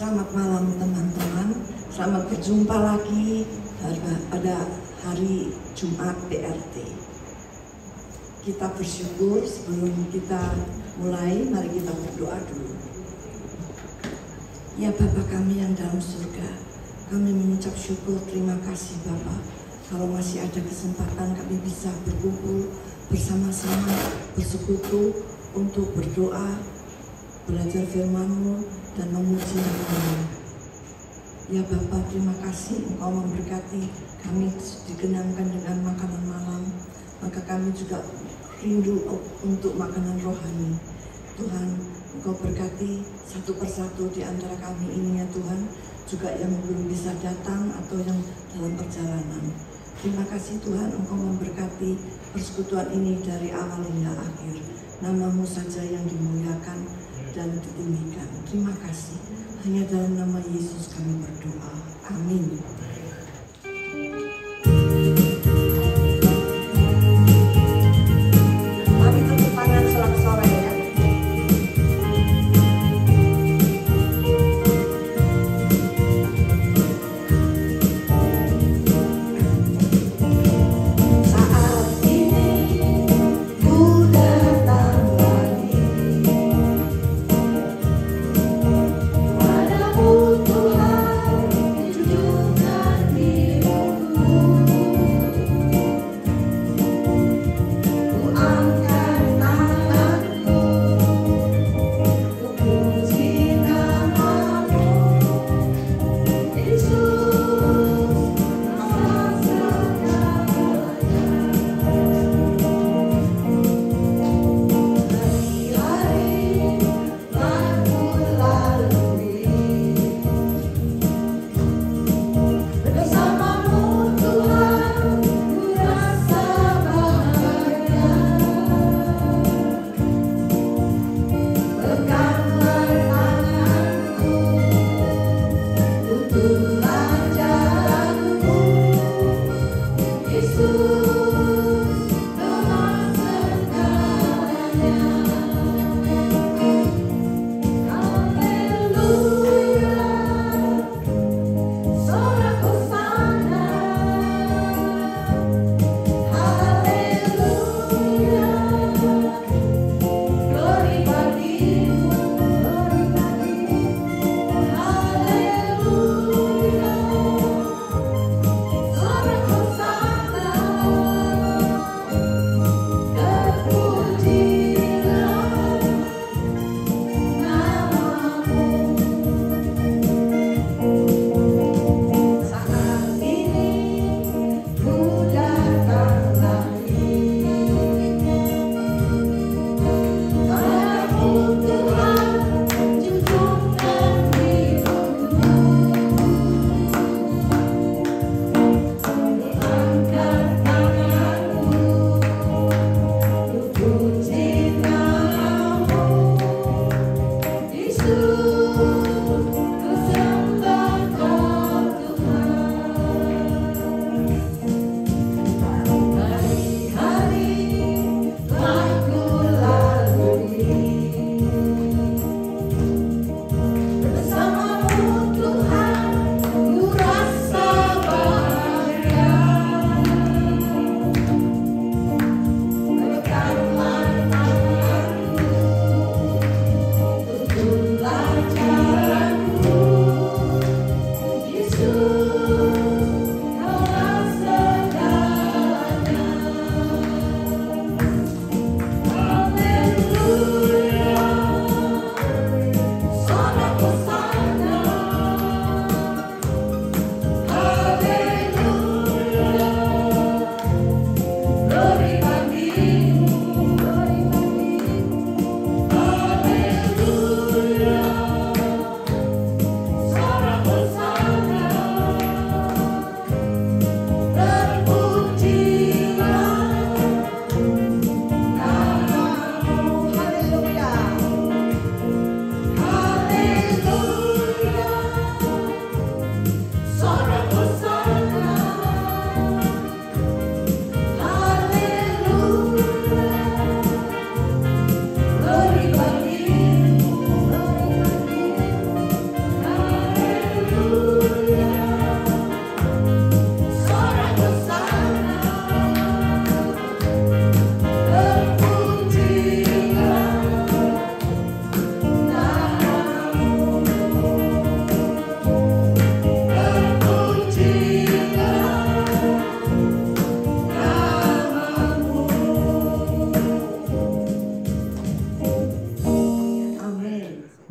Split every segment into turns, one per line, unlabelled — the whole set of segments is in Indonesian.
Selamat malam teman-teman, selamat berjumpa lagi pada hari Jumat PRT. Kita bersyukur. Sebelum kita mulai, mari kita berdoa dulu. Ya Bapa kami yang dalam surga, kami mengucap syukur, terima kasih Bapa. Kalau masih ada kesempatan kami bisa berkumpul bersama-sama, bersekutu untuk berdoa, belajar firman-Mu dan memuji nama-Mu. Ya Bapa, terima kasih Engkau memberkati kami dikenangkan dengan makanan malam, maka kami juga rindu untuk makanan rohani. Tuhan, Engkau berkati satu persatu di antara kami ini ya Tuhan, juga yang belum bisa datang atau yang dalam perjalanan. Terima kasih Tuhan, Engkau memberkati persekutuan ini dari awal hingga akhir. Nama-Mu saja yang dimuliakan dan ditinggikan. Terima kasih. Hanya dalam nama Yesus kami berdoa. Amin. Mari tepuk tangan sorak-sorai ya.
Tuhan, tunjukkan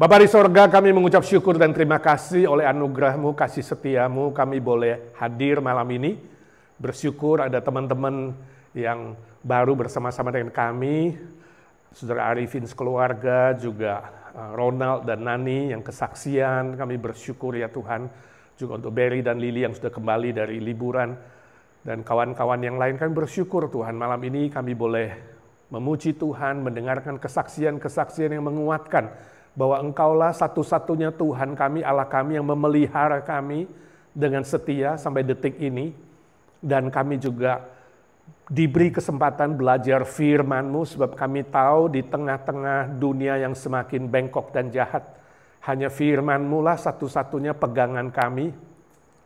Bapa di sorga, kami mengucap syukur dan terima kasih oleh anugerah-Mu, kasih setia-Mu, kami boleh hadir malam ini. Bersyukur ada teman-teman yang baru bersama-sama dengan kami, Saudara Arifin sekeluarga, juga Ronald dan Nani yang kesaksian. Kami bersyukur ya Tuhan, juga untuk Berry dan Lily yang sudah kembali dari liburan, dan kawan-kawan yang lain. Kami bersyukur Tuhan, malam ini kami boleh memuji Tuhan, mendengarkan kesaksian-kesaksian yang menguatkan bahwa Engkaulah satu-satunya Tuhan kami, Allah kami yang memelihara kami dengan setia sampai detik ini. Dan kami juga diberi kesempatan belajar firman-Mu, sebab kami tahu di tengah-tengah dunia yang semakin bengkok dan jahat, hanya firman-Mu lah satu-satunya pegangan kami,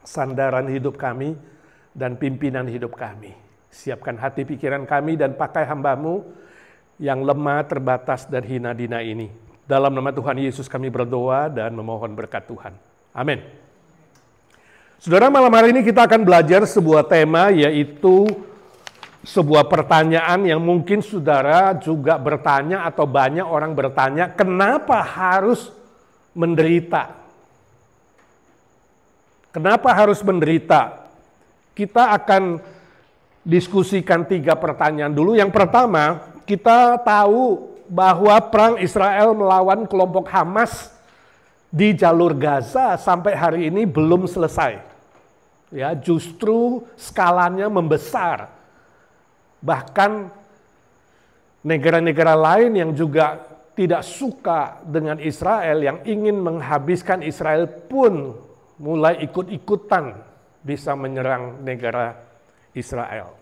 sandaran hidup kami, dan pimpinan hidup kami. Siapkan hati pikiran kami dan pakai hamba-Mu yang lemah, terbatas, dan hina dina ini. Dalam nama Tuhan Yesus kami berdoa dan memohon berkat Tuhan. Amin. Saudara, malam hari ini kita akan belajar sebuah tema, yaitu sebuah pertanyaan yang mungkin saudara juga bertanya atau banyak orang bertanya, kenapa harus menderita? Kenapa harus menderita? Kita akan diskusikan 3 pertanyaan dulu. Yang pertama, kita tahu bahwa perang Israel melawan kelompok Hamas di jalur Gaza sampai hari ini belum selesai. Ya, justru skalanya membesar. Bahkan negara-negara lain yang juga tidak suka dengan Israel, yang ingin menghabiskan Israel pun mulai ikut-ikutan bisa menyerang negara Israel.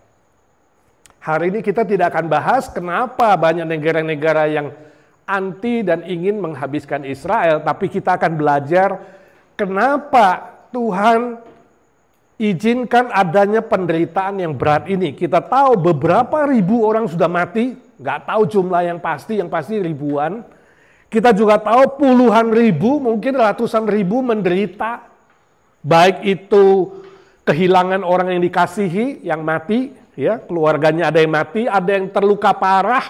Hari ini kita tidak akan bahas kenapa banyak negara-negara yang anti dan ingin menghabiskan Israel, tapi kita akan belajar kenapa Tuhan izinkan adanya penderitaan yang berat ini. Kita tahu beberapa ribu orang sudah mati, nggak tahu jumlah yang pasti ribuan. Kita juga tahu puluhan ribu, mungkin ratusan ribu menderita, baik itu kehilangan orang yang dikasihi, yang mati, ya, keluarganya ada yang mati, ada yang terluka parah,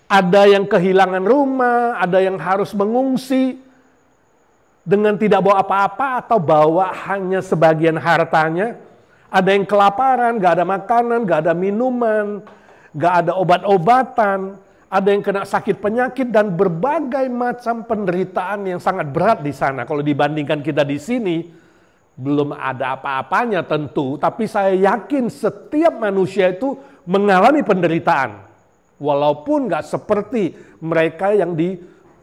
ada yang kehilangan rumah, ada yang harus mengungsi dengan tidak bawa apa-apa atau bawa hanya sebagian hartanya. Ada yang kelaparan, gak ada makanan, gak ada minuman, gak ada obat-obatan, ada yang kena sakit penyakit dan berbagai macam penderitaan yang sangat berat di sana. Kalau dibandingkan kita di sini, belum ada apa-apanya tentu, tapi saya yakin setiap manusia itu mengalami penderitaan. Walaupun nggak seperti mereka yang di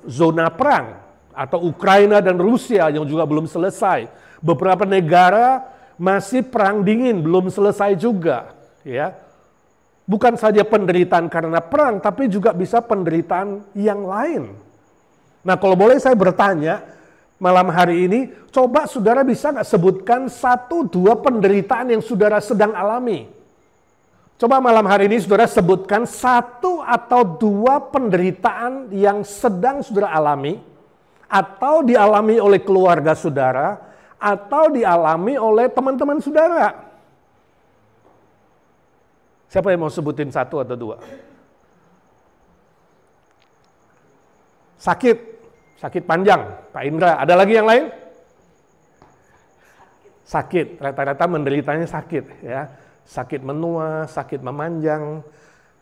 zona perang, atau Ukraina dan Rusia yang juga belum selesai. Beberapa negara masih perang dingin, belum selesai juga. Ya. Bukan saja penderitaan karena perang, tapi juga bisa penderitaan yang lain. Nah, kalau boleh saya bertanya, malam hari ini, coba saudara bisa nggak sebutkan 1-2 penderitaan yang saudara sedang alami? Coba malam hari ini saudara sebutkan 1 atau 2 penderitaan yang sedang saudara alami, atau dialami oleh keluarga saudara, atau dialami oleh teman-teman saudara. Siapa yang mau sebutin 1 atau 2? Sakit panjang, Pak Indra. Ada lagi yang lain? Sakit, rata-rata menderitanya sakit, ya. Sakit menua, sakit memanjang,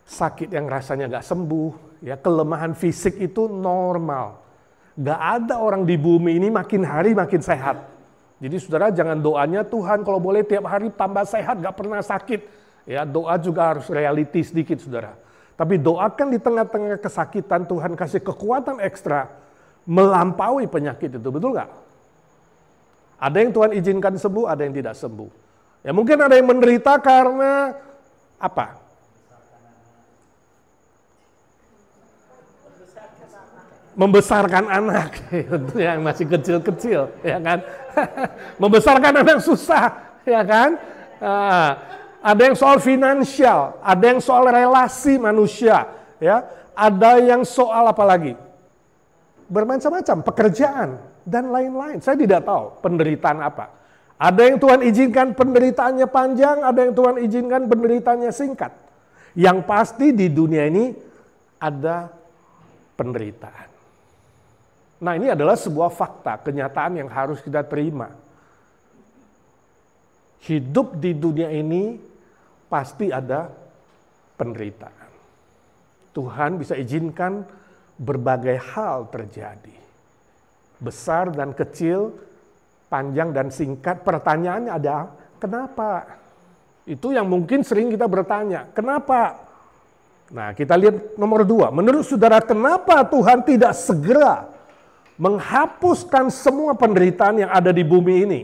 sakit yang rasanya gak sembuh, ya. Kelemahan fisik itu normal. Gak ada orang di bumi ini makin hari makin sehat. Jadi saudara jangan doanya Tuhan kalau boleh tiap hari tambah sehat, gak pernah sakit. Ya, doa juga harus reality sedikit saudara. Tapi doakan di tengah-tengah kesakitan Tuhan kasih kekuatan ekstra melampaui penyakit itu, betul nggak? Ada yang Tuhan izinkan sembuh, ada yang tidak sembuh. Ya mungkin ada yang menderita karena apa? Membesarkan anak, yang masih kecil-kecil, ya kan? Membesarkan anak susah, ya kan? Ada yang soal finansial, ada yang soal relasi manusia, ya. Ada yang soal apa lagi? Bermacam-macam, pekerjaan, dan lain-lain. Saya tidak tahu penderitaan apa. Ada yang Tuhan izinkan penderitaannya panjang, ada yang Tuhan izinkan penderitaannya singkat. Yang pasti di dunia ini ada penderitaan. Nah, ini adalah sebuah fakta, kenyataan yang harus kita terima. Hidup di dunia ini pasti ada penderitaan. Tuhan bisa izinkan berbagai hal terjadi. Besar dan kecil, panjang dan singkat. Pertanyaannya ada, kenapa? Itu yang mungkin sering kita bertanya, kenapa? Nah, kita lihat nomor 2. Menurut saudara, kenapa Tuhan tidak segera menghapuskan semua penderitaan yang ada di bumi ini?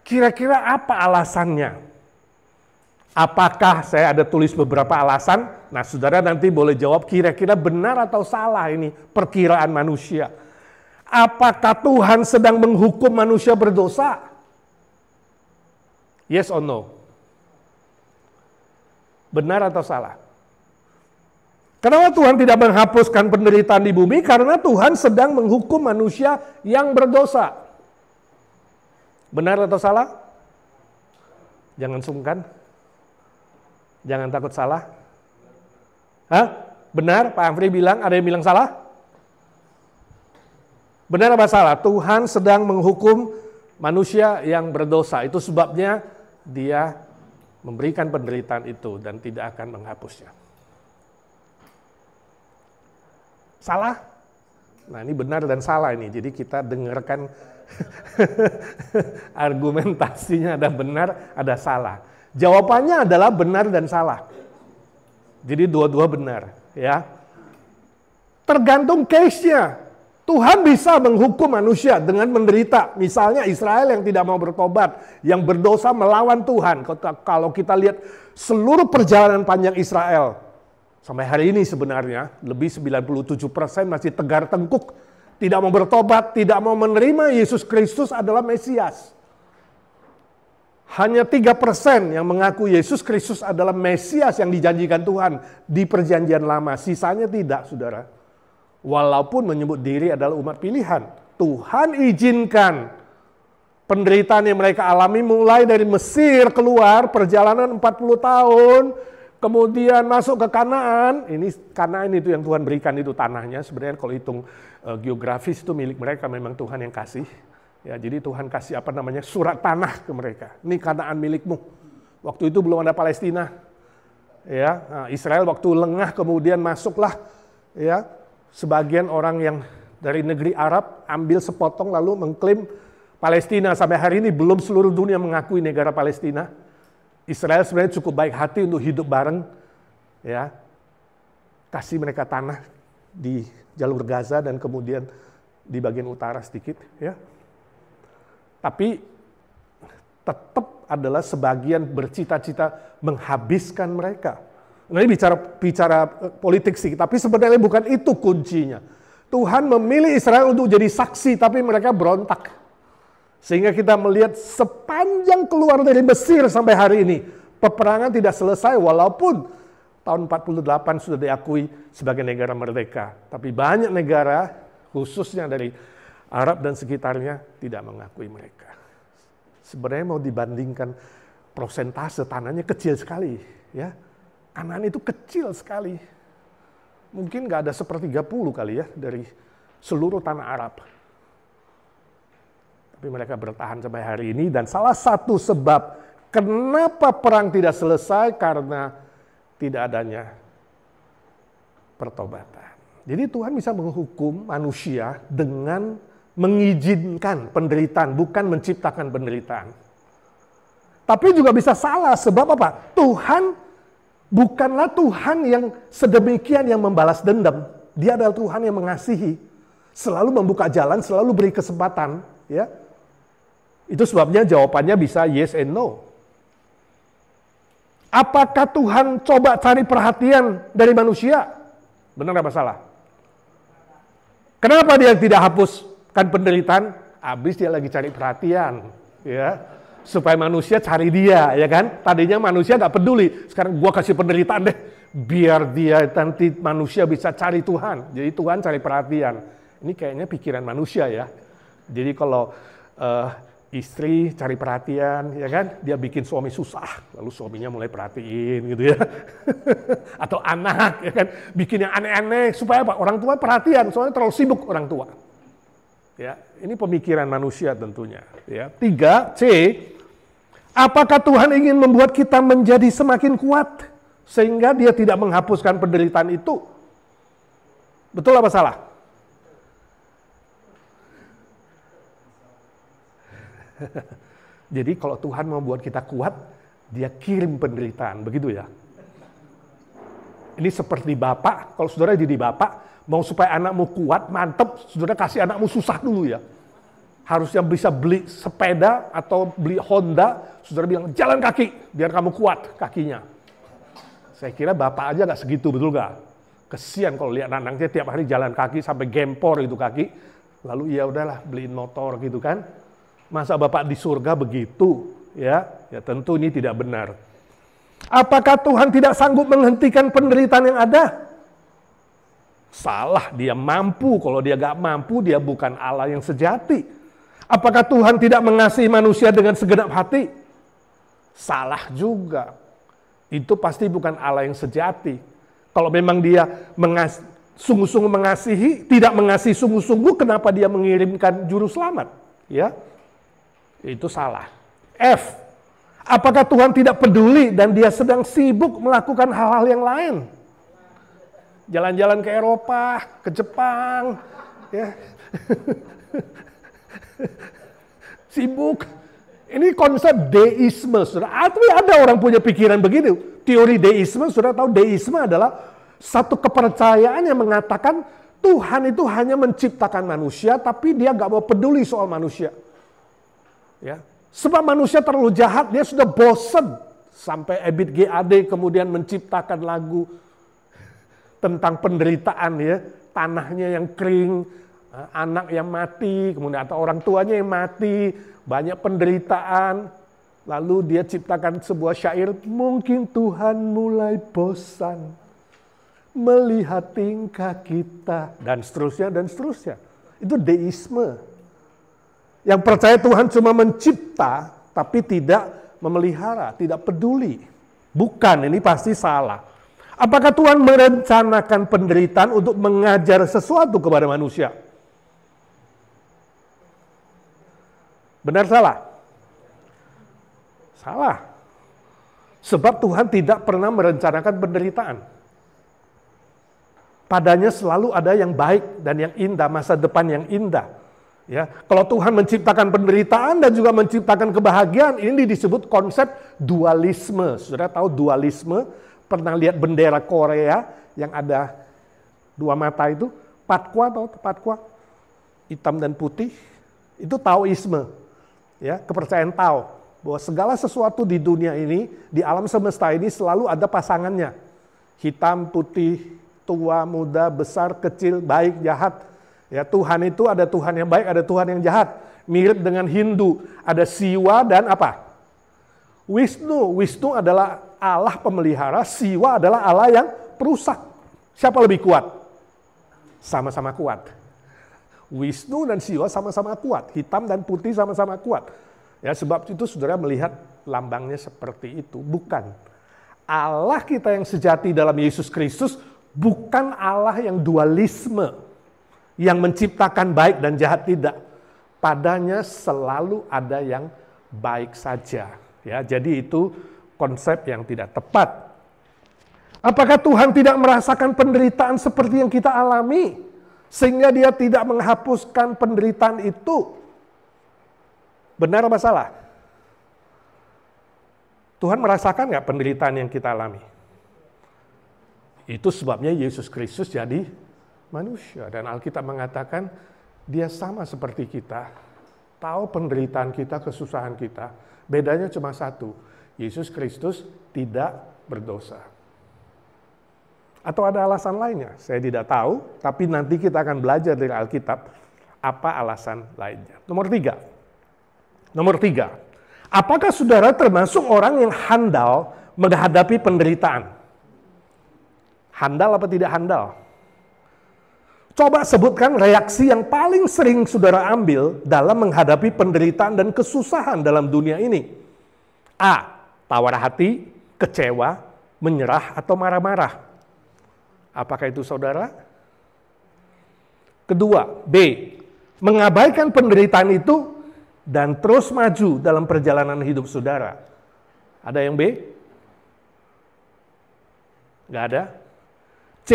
Kira-kira apa alasannya? Apakah saya ada tulis beberapa alasan? Nah, saudara nanti boleh jawab kira-kira benar atau salah ini perkiraan manusia. Apakah Tuhan sedang menghukum manusia berdosa? Yes or no? Benar atau salah? Kenapa Tuhan tidak menghapuskan penderitaan di bumi? Karena Tuhan sedang menghukum manusia yang berdosa. Benar atau salah? Jangan sungkan. Jangan takut salah. Hah? Benar? Pak Amri bilang, ada yang bilang salah? Benar apa salah? Tuhan sedang menghukum manusia yang berdosa. Itu sebabnya Dia memberikan penderitaan itu dan tidak akan menghapusnya. Salah? Nah, ini benar dan salah ini. Jadi kita dengarkan argumentasinya, ada benar, ada salah. Jawabannya adalah benar dan salah. Jadi dua-dua benar, ya. Tergantung case-nya. Tuhan bisa menghukum manusia dengan menderita. Misalnya Israel yang tidak mau bertobat, yang berdosa melawan Tuhan. Kalau kita lihat seluruh perjalanan panjang Israel, sampai hari ini sebenarnya, lebih 97% masih tegar tengkuk. Tidak mau bertobat, tidak mau menerima Yesus Kristus adalah Mesias. Hanya 3% yang mengaku Yesus Kristus adalah Mesias yang dijanjikan Tuhan di perjanjian lama. Sisanya tidak, saudara. Walaupun menyebut diri adalah umat pilihan. Tuhan izinkan penderitaan yang mereka alami mulai dari Mesir keluar, perjalanan 40 tahun, kemudian masuk ke Kanaan. Ini Kanaan itu yang Tuhan berikan itu tanahnya. Sebenarnya kalau hitung geografis itu milik mereka, memang Tuhan yang kasih. Ya, jadi Tuhan kasih surat tanah ke mereka. Ini Kanaan milikmu. Waktu itu belum ada Palestina. Ya, nah, Israel waktu lengah kemudian masuklah, ya, sebagian orang yang dari negeri Arab ambil sepotong lalu mengklaim Palestina. Sampai hari ini belum seluruh dunia mengakui negara Palestina. Israel sebenarnya cukup baik hati untuk hidup bareng, ya, kasih mereka tanah di jalur Gaza dan kemudian di bagian utara sedikit, ya. Tapi tetap adalah sebagian bercita-cita menghabiskan mereka. Nah, ini bicara politik sih, tapi sebenarnya bukan itu kuncinya. Tuhan memilih Israel untuk jadi saksi, tapi mereka berontak. Sehingga kita melihat sepanjang keluar dari Mesir sampai hari ini, peperangan tidak selesai walaupun tahun 48 sudah diakui sebagai negara merdeka. Tapi banyak negara, khususnya dari Arab dan sekitarnya, tidak mengakui mereka. Sebenarnya mau dibandingkan persentase tanahnya kecil sekali, ya. Kanaan itu kecil sekali. Mungkin nggak ada 1/30 kali ya dari seluruh tanah Arab. Tapi mereka bertahan sampai hari ini, dan salah satu sebab kenapa perang tidak selesai karena tidak adanya pertobatan. Jadi Tuhan bisa menghukum manusia dengan mengizinkan penderitaan, bukan menciptakan penderitaan. Tapi juga bisa salah, sebab apa? Tuhan bukanlah Tuhan yang sedemikian yang membalas dendam. Dia adalah Tuhan yang mengasihi, selalu membuka jalan, selalu beri kesempatan, ya. Itu sebabnya jawabannya bisa yes and no. Apakah Tuhan coba cari perhatian dari manusia? Benar apa salah? Kenapa dia tidak hapuskan penderitaan? Habis dia lagi cari perhatian, ya. Supaya manusia cari dia, ya kan? Tadinya manusia nggak peduli, sekarang gua kasih penderitaan deh, biar dia nanti manusia bisa cari Tuhan. Jadi Tuhan cari perhatian. Ini kayaknya pikiran manusia ya. Jadi kalau Istri cari perhatian, ya kan? Dia bikin suami susah, lalu suaminya mulai perhatiin gitu ya. Atau anak, ya kan? Bikin yang aneh-aneh supaya apa? Orang tua perhatian, soalnya terlalu sibuk orang tua. Ya, ini pemikiran manusia tentunya. Ya. 3, C. Apakah Tuhan ingin membuat kita menjadi semakin kuat sehingga Dia tidak menghapuskan penderitaan itu? Betul apa salah? Jadi kalau Tuhan mau buat kita kuat, Dia kirim penderitaan, begitu ya. Ini seperti bapak, kalau saudara jadi bapak, mau supaya anakmu kuat, mantep, saudara kasih anakmu susah dulu ya. Harusnya bisa beli sepeda atau beli Honda, saudara bilang jalan kaki, biar kamu kuat kakinya. Saya kira bapak aja gak segitu, betul gak? Kesian kalau lihat anaknya tiap hari jalan kaki sampai gempor itu kaki, lalu ya udahlah beliin motor gitu kan. Masa Bapak di surga begitu? Ya tentu ini tidak benar. Apakah Tuhan tidak sanggup menghentikan penderitaan yang ada? Salah, Dia mampu. Kalau Dia gak mampu, Dia bukan Allah yang sejati. Apakah Tuhan tidak mengasihi manusia dengan segenap hati? Salah juga. Itu pasti bukan Allah yang sejati. Kalau memang Dia sungguh-sungguh mengasihi, tidak mengasihi sungguh-sungguh, kenapa Dia mengirimkan juru selamat? Ya. Itu salah. F. Apakah Tuhan tidak peduli dan Dia sedang sibuk melakukan hal-hal yang lain? Jalan-jalan ke Eropa, ke Jepang, ya. Sibuk. Ini konsep deisme, saudara. Tapi ada orang punya pikiran begitu. Teori deisme, saudara tahu deisme adalah satu kepercayaan yang mengatakan Tuhan itu hanya menciptakan manusia, tapi Dia gak mau peduli soal manusia. Ya, sebab manusia terlalu jahat, dia sudah bosan. Sampai Ebit G.A.D. kemudian menciptakan lagu tentang penderitaan ya, tanahnya yang kering, anak yang mati, kemudian atau orang tuanya yang mati, banyak penderitaan. Lalu dia ciptakan sebuah syair, mungkin Tuhan mulai bosan melihat tingkah kita, dan seterusnya dan seterusnya. Itu deisme. Yang percaya Tuhan cuma mencipta, tapi tidak memelihara, tidak peduli. Bukan, ini pasti salah. Apakah Tuhan merencanakan penderitaan untuk mengajar sesuatu kepada manusia? Benar salah? Salah. Sebab Tuhan tidak pernah merencanakan penderitaan. Padanya selalu ada yang baik dan yang indah, masa depan yang indah. Ya, kalau Tuhan menciptakan penderitaan dan juga menciptakan kebahagiaan, ini disebut konsep dualisme. Saudara tahu dualisme? Pernah lihat bendera Korea yang ada dua mata itu? Patwa atau patwa? Hitam dan putih. Itu Taoisme. Ya, kepercayaan Tao. Bahwa segala sesuatu di dunia ini, di alam semesta ini selalu ada pasangannya. Hitam, putih, tua, muda, besar, kecil, baik, jahat. Ya, Tuhan itu ada Tuhan yang baik, ada Tuhan yang jahat. Mirip dengan Hindu, ada Siwa dan apa? Wisnu. Wisnu adalah Allah pemelihara, Siwa adalah Allah yang perusak. Siapa lebih kuat? Sama-sama kuat. Wisnu dan Siwa sama-sama kuat, hitam dan putih sama-sama kuat. Ya, sebab itu saudara melihat lambangnya seperti itu. Bukan. Allah kita yang sejati dalam Yesus Kristus bukan Allah yang dualisme. Yang menciptakan baik dan jahat, tidak. Padanya selalu ada yang baik saja. Ya, jadi itu konsep yang tidak tepat. Apakah Tuhan tidak merasakan penderitaan seperti yang kita alami? Sehingga Dia tidak menghapuskan penderitaan itu? Benar apa salah? Tuhan merasakan nggak penderitaan yang kita alami? Itu sebabnya Yesus Kristus jadi manusia. Dan Alkitab mengatakan Dia sama seperti kita. Tahu penderitaan kita, kesusahan kita. Bedanya cuma satu. Yesus Kristus tidak berdosa. Atau ada alasan lainnya? Saya tidak tahu. Tapi nanti kita akan belajar dari Alkitab. Apa alasan lainnya? Nomor 3. Apakah saudara termasuk orang yang handal menghadapi penderitaan? Handal apa tidak handal? Coba sebutkan reaksi yang paling sering saudara ambil dalam menghadapi penderitaan dan kesusahan dalam dunia ini. A. Tawar hati, kecewa, menyerah, atau marah-marah. Apakah itu saudara? Kedua, B. Mengabaikan penderitaan itu dan terus maju dalam perjalanan hidup saudara. Ada yang B? Nggak ada? C.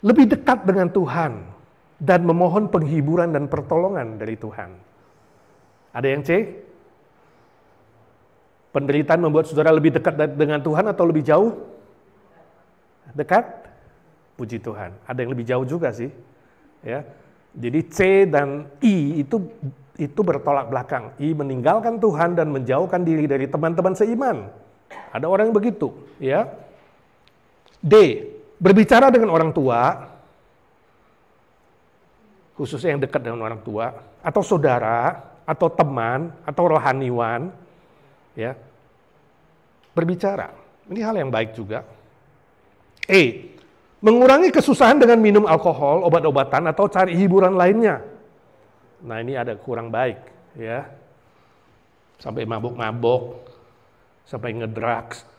Lebih dekat dengan Tuhan dan memohon penghiburan dan pertolongan dari Tuhan. Ada yang C? Penderitaan membuat saudara lebih dekat dengan Tuhan atau lebih jauh? Dekat? Puji Tuhan. Ada yang lebih jauh juga sih. Ya. Jadi C dan I itu bertolak belakang. I meninggalkan Tuhan dan menjauhkan diri dari teman-teman seiman. Ada orang yang begitu, ya. D. Berbicara dengan orang tua, khususnya yang dekat dengan orang tua, atau saudara, atau teman, atau rohaniwan, ya, berbicara. Ini hal yang baik juga. E. Mengurangi kesusahan dengan minum alkohol, obat-obatan, atau cari hiburan lainnya. Nah, ini ada kurang baik, ya. Sampai mabuk-mabuk, sampai ngedrugs,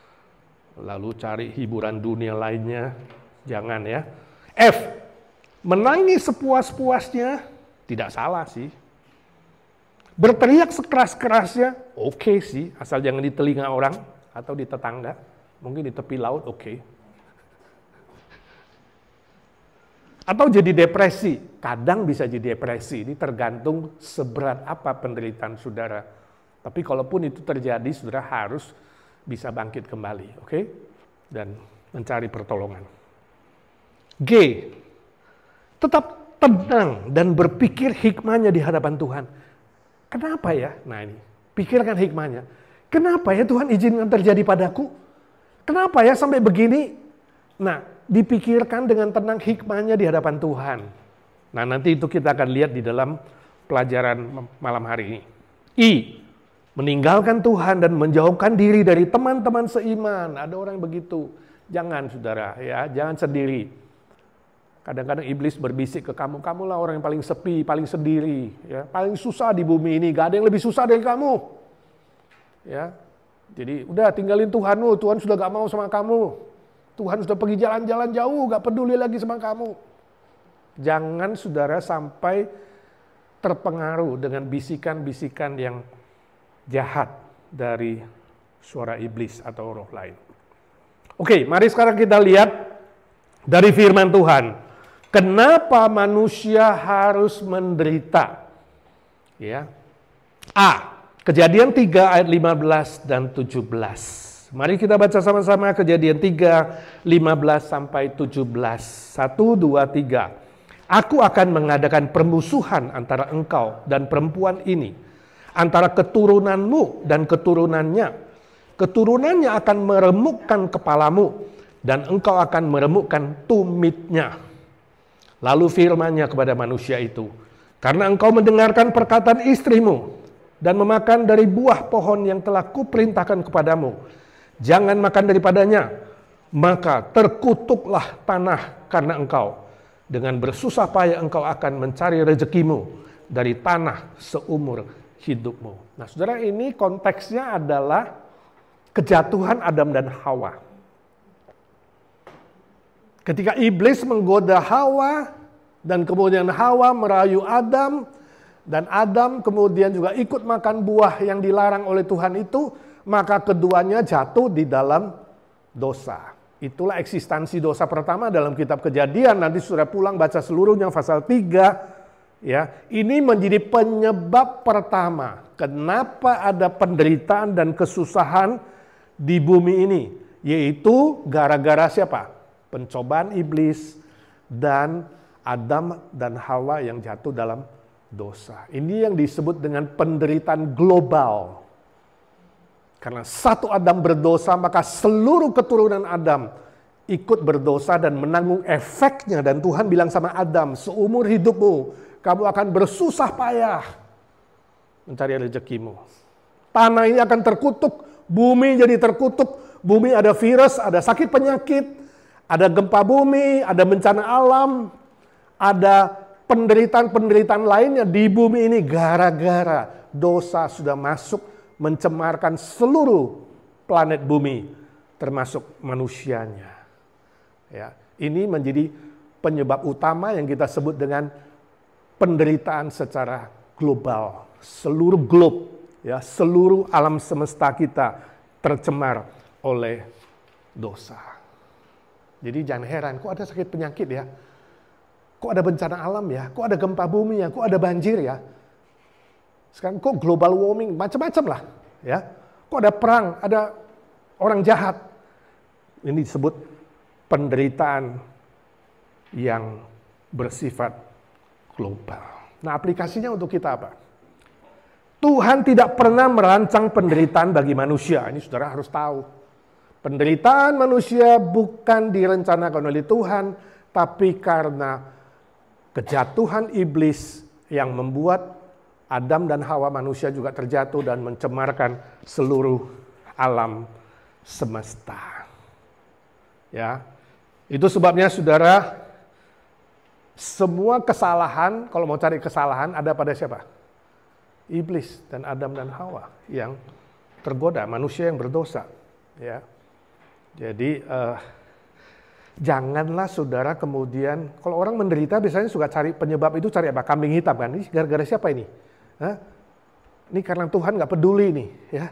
lalu cari hiburan dunia lainnya, jangan ya. F. Menangis sepuas-puasnya, tidak salah sih. Berteriak sekeras-kerasnya, oke sih, asal jangan di telinga orang atau di tetangga, mungkin di tepi laut, oke. Atau jadi depresi, kadang bisa jadi depresi, ini tergantung seberat apa penderitaan saudara. Tapi kalaupun itu terjadi, saudara harus bisa bangkit kembali, oke? Dan mencari pertolongan. G. Tetap tenang dan berpikir hikmahnya di hadapan Tuhan. Kenapa ya? Nah ini, pikirkan hikmahnya. Kenapa ya Tuhan izinkan terjadi padaku? Kenapa ya sampai begini? Nah, dipikirkan dengan tenang hikmahnya di hadapan Tuhan. Nah, nanti itu kita akan lihat di dalam pelajaran malam hari ini. I. Meninggalkan Tuhan dan menjauhkan diri dari teman-teman seiman. Ada orang yang begitu. Jangan saudara, ya, jangan sendiri. Kadang-kadang iblis berbisik ke kamu, kamulah orang yang paling sepi, paling sendiri, ya, paling susah di bumi ini. Gak ada yang lebih susah dari kamu. Ya, jadi udah tinggalin Tuhanmu. Tuhan sudah gak mau sama kamu. Tuhan sudah pergi jalan-jalan jauh, gak peduli lagi sama kamu. Jangan saudara sampai terpengaruh dengan bisikan-bisikan yang jahat dari suara iblis atau roh lain. Oke, mari sekarang kita lihat dari firman Tuhan. Kenapa manusia harus menderita? Ya. A. Kejadian 3 ayat 15 dan 17. Mari kita baca sama-sama Kejadian 3, 15 sampai 17. 1, 2, 3. Aku akan mengadakan permusuhan antara engkau dan perempuan ini, antara keturunanmu dan keturunannya. Keturunannya akan meremukkan kepalamu, dan engkau akan meremukkan tumitnya. Lalu firman-Nya kepada manusia itu, karena engkau mendengarkan perkataan istrimu, dan memakan dari buah pohon yang telah kuperintahkan kepadamu, jangan makan daripadanya, maka terkutuklah tanah karena engkau. Dengan bersusah payah engkau akan mencari rezekimu dari tanah seumur hidupmu. Nah saudara, ini konteksnya adalah kejatuhan Adam dan Hawa. Ketika iblis menggoda Hawa, dan kemudian Hawa merayu Adam, dan Adam kemudian juga ikut makan buah yang dilarang oleh Tuhan itu, maka keduanya jatuh di dalam dosa. Itulah eksistensi dosa pertama dalam kitab Kejadian. Nanti saudara pulang baca seluruhnya pasal 3. Ya, ini menjadi penyebab pertama kenapa ada penderitaan dan kesusahan di bumi ini, yaitu gara-gara siapa? Pencobaan iblis dan Adam dan Hawa yang jatuh dalam dosa. Ini yang disebut dengan penderitaan global. Karena satu Adam berdosa, maka seluruh keturunan Adam ikut berdosa dan menanggung efeknya. Dan Tuhan bilang sama Adam, seumur hidupmu kamu akan bersusah payah mencari rezekimu. Tanah ini akan terkutuk, bumi jadi terkutuk, bumi ada virus, ada sakit penyakit, ada gempa bumi, ada bencana alam, ada penderitaan-penderitaan lainnya di bumi ini gara-gara dosa sudah masuk mencemarkan seluruh planet bumi, termasuk manusianya. Ya, ini menjadi penyebab utama yang kita sebut dengan penderitaan secara global. Seluruh globe, ya, seluruh alam semesta kita tercemar oleh dosa. Jadi jangan heran, kok ada sakit penyakit ya? Kok ada bencana alam ya? Kok ada gempa bumi ya? Kok ada banjir ya? Sekarang kok global warming, macam-macam lah. Ya, kok ada perang, ada orang jahat. Ini disebut penderitaan yang bersifat global. Nah, aplikasinya untuk kita apa? Tuhan tidak pernah merancang penderitaan bagi manusia. Ini saudara harus tahu. Penderitaan manusia bukan direncanakan oleh Tuhan, tapi karena kejatuhan iblis yang membuat Adam dan Hawa manusia juga terjatuh dan mencemarkan seluruh alam semesta. Ya, itu sebabnya saudara, semua kesalahan, kalau mau cari kesalahan ada pada siapa? Iblis dan Adam dan Hawa yang tergoda, manusia yang berdosa. Ya. Jadi janganlah saudara kemudian, kalau orang menderita biasanya suka cari penyebab itu, cari apa? Kambing hitam kan? Ini gara-gara siapa ini? Hah? Ini karena Tuhan nggak peduli nih, ya.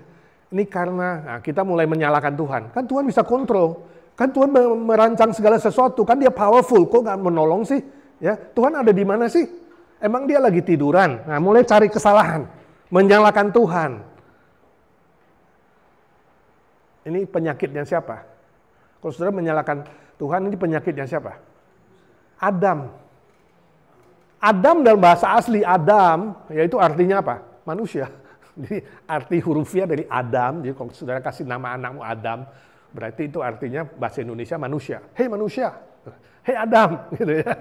Ini karena kita mulai menyalahkan Tuhan. Kan Tuhan bisa kontrol, kan Tuhan merancang segala sesuatu, kan Dia powerful, kok nggak menolong sih? Ya, Tuhan ada di mana sih? Emang Dia lagi tiduran? Nah, mulai cari kesalahan, menyalahkan Tuhan. Ini penyakitnya siapa? Kalau saudara menyalahkan Tuhan, ini penyakitnya siapa? Adam. Adam dalam bahasa asli Adam, yaitu artinya apa? Manusia. Jadi arti hurufiah dari Adam, jadi kalau saudara kasih nama anakmu Adam, berarti itu artinya bahasa Indonesia manusia. Hei manusia, hei Adam, gitu ya.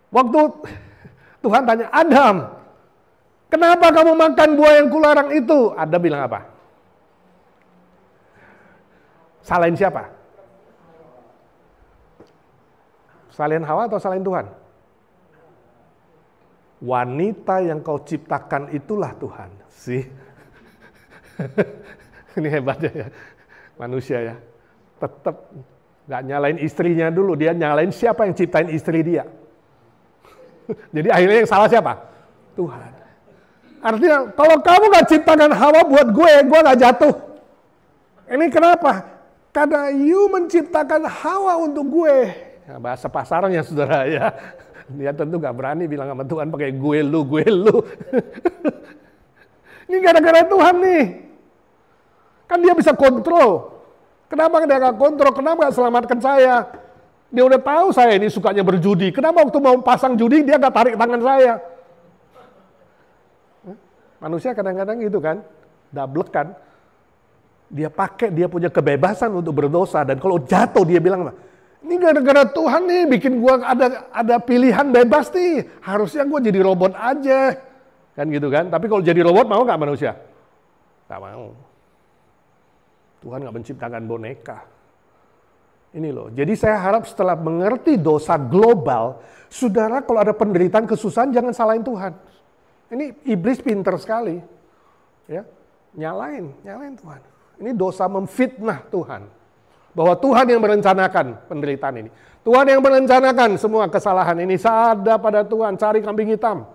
Waktu Tuhan tanya, Adam, kenapa kamu makan buah yang kularang itu? Adam bilang apa? Salahin siapa? Salahin Hawa atau salahin Tuhan? Wanita yang kau ciptakan itulah Tuhan. Sih. Ini hebatnya ya. Manusia ya. Tetap gak nyalain istrinya dulu. Dia nyalain siapa yang ciptain istri dia. Jadi akhirnya yang salah siapa? Tuhan. Artinya kalau kamu gak ciptakan Hawa buat gue gak jatuh. Ini kenapa? Karena you menciptakan Hawa untuk gue. Nah, bahasa pasarnya saudara ya. Dia tentu gak berani bilang sama Tuhan pakai gue lu. Ini gara-gara Tuhan nih. Kan Dia bisa kontrol. Kenapa Dia gak kontrol? Kenapa gak selamatkan saya? Dia udah tahu saya ini sukanya berjudi. Kenapa waktu mau pasang judi Dia gak tarik tangan saya? Manusia kadang-kadang gitu kan. Dablek kan. Dia pakai, dia punya kebebasan untuk berdosa. Dan kalau jatuh dia bilang, ini gara-gara Tuhan nih bikin gua ada pilihan bebas nih. Harusnya gua jadi robot aja. Kan gitu kan. Tapi kalau jadi robot mau gak manusia? Gak mau. Tuhan gak menciptakan boneka. Ini loh. Jadi saya harap setelah mengerti dosa global, saudara kalau ada penderitaan, kesusahan jangan salahin Tuhan. Ini iblis pinter sekali. Ya, nyalain Tuhan. Ini dosa memfitnah Tuhan. Bahwa Tuhan yang merencanakan penderitaan ini. Tuhan yang merencanakan semua kesalahan ini. Sadar pada Tuhan, cari kambing hitam.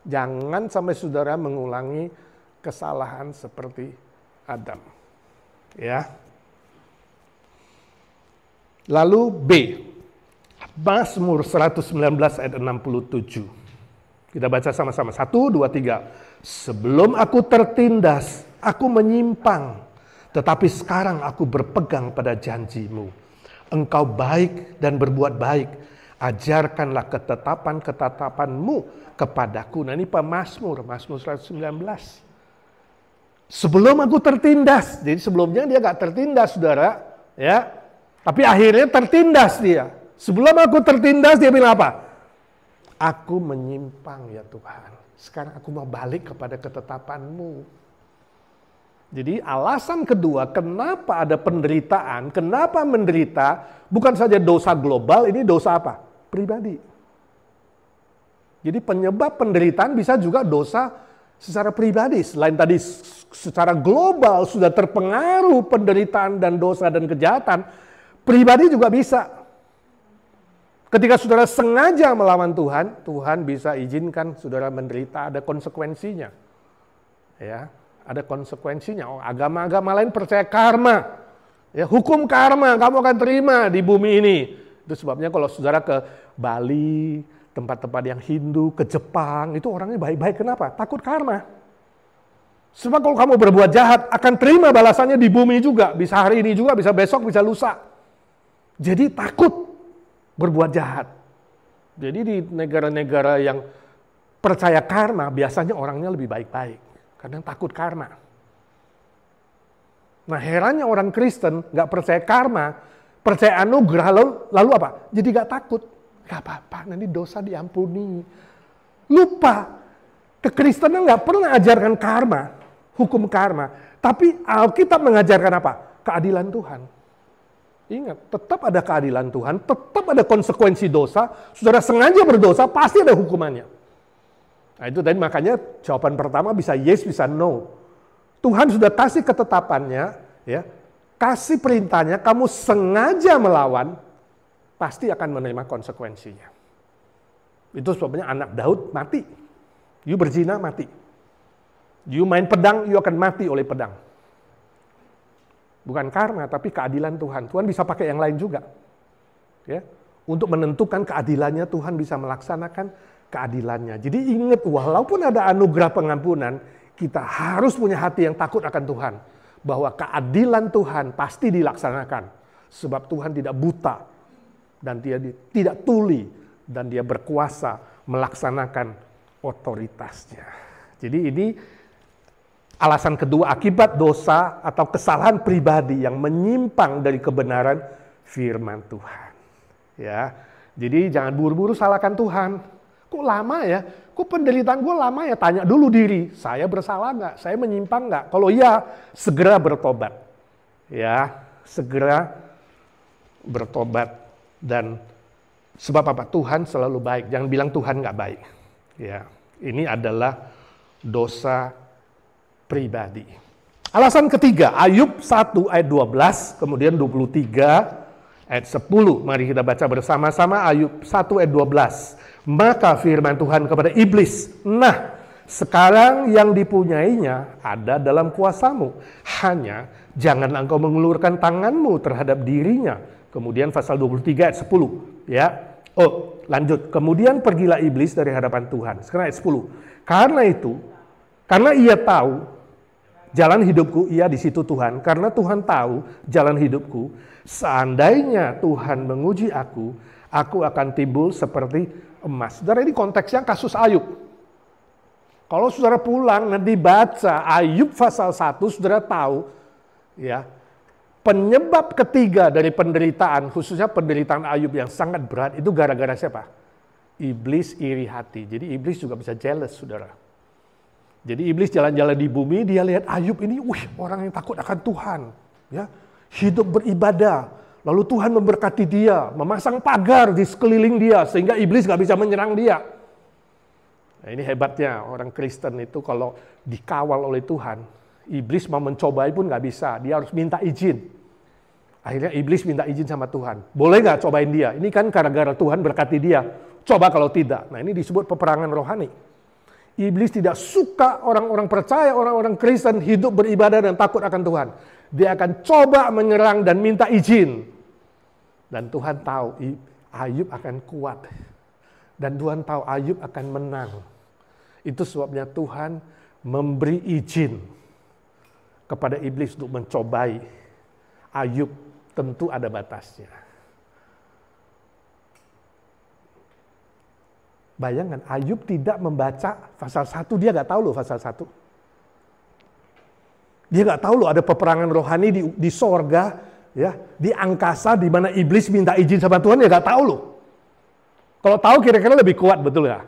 Jangan sampai saudara mengulangi kesalahan seperti Adam. Ya. Lalu B. Mazmur 119 ayat 67. Kita baca sama-sama. 1, 2, 3. Sebelum aku tertindas, aku menyimpang. Tetapi sekarang aku berpegang pada janji-Mu. Engkau baik dan berbuat baik. Ajarkanlah ketetapan-ketetapan-Mu kepadaku. Nah ini pemazmur, Mazmur 119. Sebelum aku tertindas. Jadi sebelumnya dia gak tertindas, saudara. Ya. Tapi akhirnya tertindas dia. Sebelum aku tertindas dia bilang apa? Aku menyimpang ya Tuhan. Sekarang aku mau balik kepada ketetapan-Mu. Jadi alasan kedua kenapa ada penderitaan, kenapa menderita, bukan saja dosa global, ini dosa apa? Pribadi. Jadi penyebab penderitaan bisa juga dosa secara pribadi. Selain tadi secara global sudah terpengaruh penderitaan dan dosa dan kejahatan, pribadi juga bisa. Ketika saudara sengaja melawan Tuhan, Tuhan bisa izinkan saudara menderita, ada konsekuensinya. Ya, ada konsekuensinya. Oh, agama-agama lain percaya karma. Ya, hukum karma kamu akan terima di bumi ini. Itu sebabnya kalau saudara ke Bali, tempat-tempat yang Hindu, ke Jepang, itu orangnya baik-baik. Kenapa? Takut karma. Sebab kalau kamu berbuat jahat, akan terima balasannya di bumi juga. Bisa hari ini juga, bisa besok, bisa lusa. Jadi takut berbuat jahat. Jadi di negara-negara yang percaya karma, biasanya orangnya lebih baik-baik. Karena takut karma. Nah herannya orang Kristen gak percaya karma, percaya anugerah, lalu apa? Jadi gak takut. Gak apa-apa, nanti dosa diampuni. Lupa, kekristenan gak pernah ajarkan karma, hukum karma. Tapi Alkitab mengajarkan apa? Keadilan Tuhan. Ingat, tetap ada keadilan Tuhan, tetap ada konsekuensi dosa. Saudara sengaja berdosa, pasti ada hukumannya. Nah itu tadi makanya jawaban pertama bisa yes, bisa no. Tuhan sudah kasih ketetapannya, ya, kasih perintahnya, kamu sengaja melawan, pasti akan menerima konsekuensinya. Itu sebabnya anak Daud mati. You berzina, mati. You main pedang, you akan mati oleh pedang. Bukan karma, tapi keadilan Tuhan. Tuhan bisa pakai yang lain juga. Ya, untuk menentukan keadilannya, Tuhan bisa melaksanakan keadilannya. Jadi ingat, walaupun ada anugerah pengampunan, kita harus punya hati yang takut akan Tuhan. Bahwa keadilan Tuhan pasti dilaksanakan. Sebab Tuhan tidak buta. Dan dia tidak tuli. Dan dia berkuasa melaksanakan otoritasnya. Jadi ini alasan kedua, akibat dosa atau kesalahan pribadi yang menyimpang dari kebenaran firman Tuhan. Ya, jadi jangan buru-buru salahkan Tuhan. Kok lama ya? Kok penderitaan gue lama ya? Tanya dulu diri, saya bersalah nggak? Saya menyimpang nggak? Kalau iya, segera bertobat. Ya, segera bertobat. Dan sebab apa? Tuhan selalu baik. Jangan bilang Tuhan nggak baik. Ya, ini adalah dosa pribadi. Alasan ketiga, Ayub 1 ayat 12, kemudian 23 ayat 10. Mari kita baca bersama-sama Ayub 1 ayat 12. Maka firman Tuhan kepada iblis, nah sekarang yang dipunyainya ada dalam kuasamu. Hanya jangan engkau mengulurkan tanganmu terhadap dirinya. Kemudian pasal 23 ayat 10. Ya. Oh, lanjut. Kemudian pergilah iblis dari hadapan Tuhan. Sekarang ayat 10. Karena ia tahu jalan hidupku, ia di situ Tuhan. Karena Tuhan tahu jalan hidupku, seandainya Tuhan menguji aku akan timbul seperti emas. Saudara, ini konteksnya kasus Ayub. Kalau saudara pulang nanti baca Ayub pasal 1, saudara tahu ya, penyebab ketiga dari penderitaan, khususnya penderitaan Ayub yang sangat berat, itu gara-gara siapa? Iblis iri hati. Jadi iblis juga bisa jealous, saudara. Jadi iblis jalan-jalan di bumi, dia lihat Ayub ini, orang yang takut akan Tuhan, ya, hidup beribadah. Lalu Tuhan memberkati dia, memasang pagar di sekeliling dia, sehingga iblis gak bisa menyerang dia. Nah, ini hebatnya orang Kristen itu kalau dikawal oleh Tuhan, iblis mau mencobai pun gak bisa, dia harus minta izin. Akhirnya iblis minta izin sama Tuhan, boleh gak cobain dia? Ini kan gara-gara Tuhan berkati dia, coba kalau tidak. Nah ini disebut peperangan rohani. Iblis tidak suka orang-orang percaya, orang-orang Kristen hidup beribadah dan takut akan Tuhan. Dia akan coba menyerang dan minta izin. Dan Tuhan tahu Ayub akan kuat. Dan Tuhan tahu Ayub akan menang. Itu sebabnya Tuhan memberi izin kepada iblis untuk mencobai Ayub. Tentu ada batasnya. Bayangkan, Ayub tidak membaca pasal 1, dia gak tahu loh pasal 1. Dia gak tahu loh ada peperangan rohani di sorga, ya, di angkasa, di mana iblis minta izin sama Tuhan, dia gak tahu loh. Kalau tahu kira-kira lebih kuat, betul ya?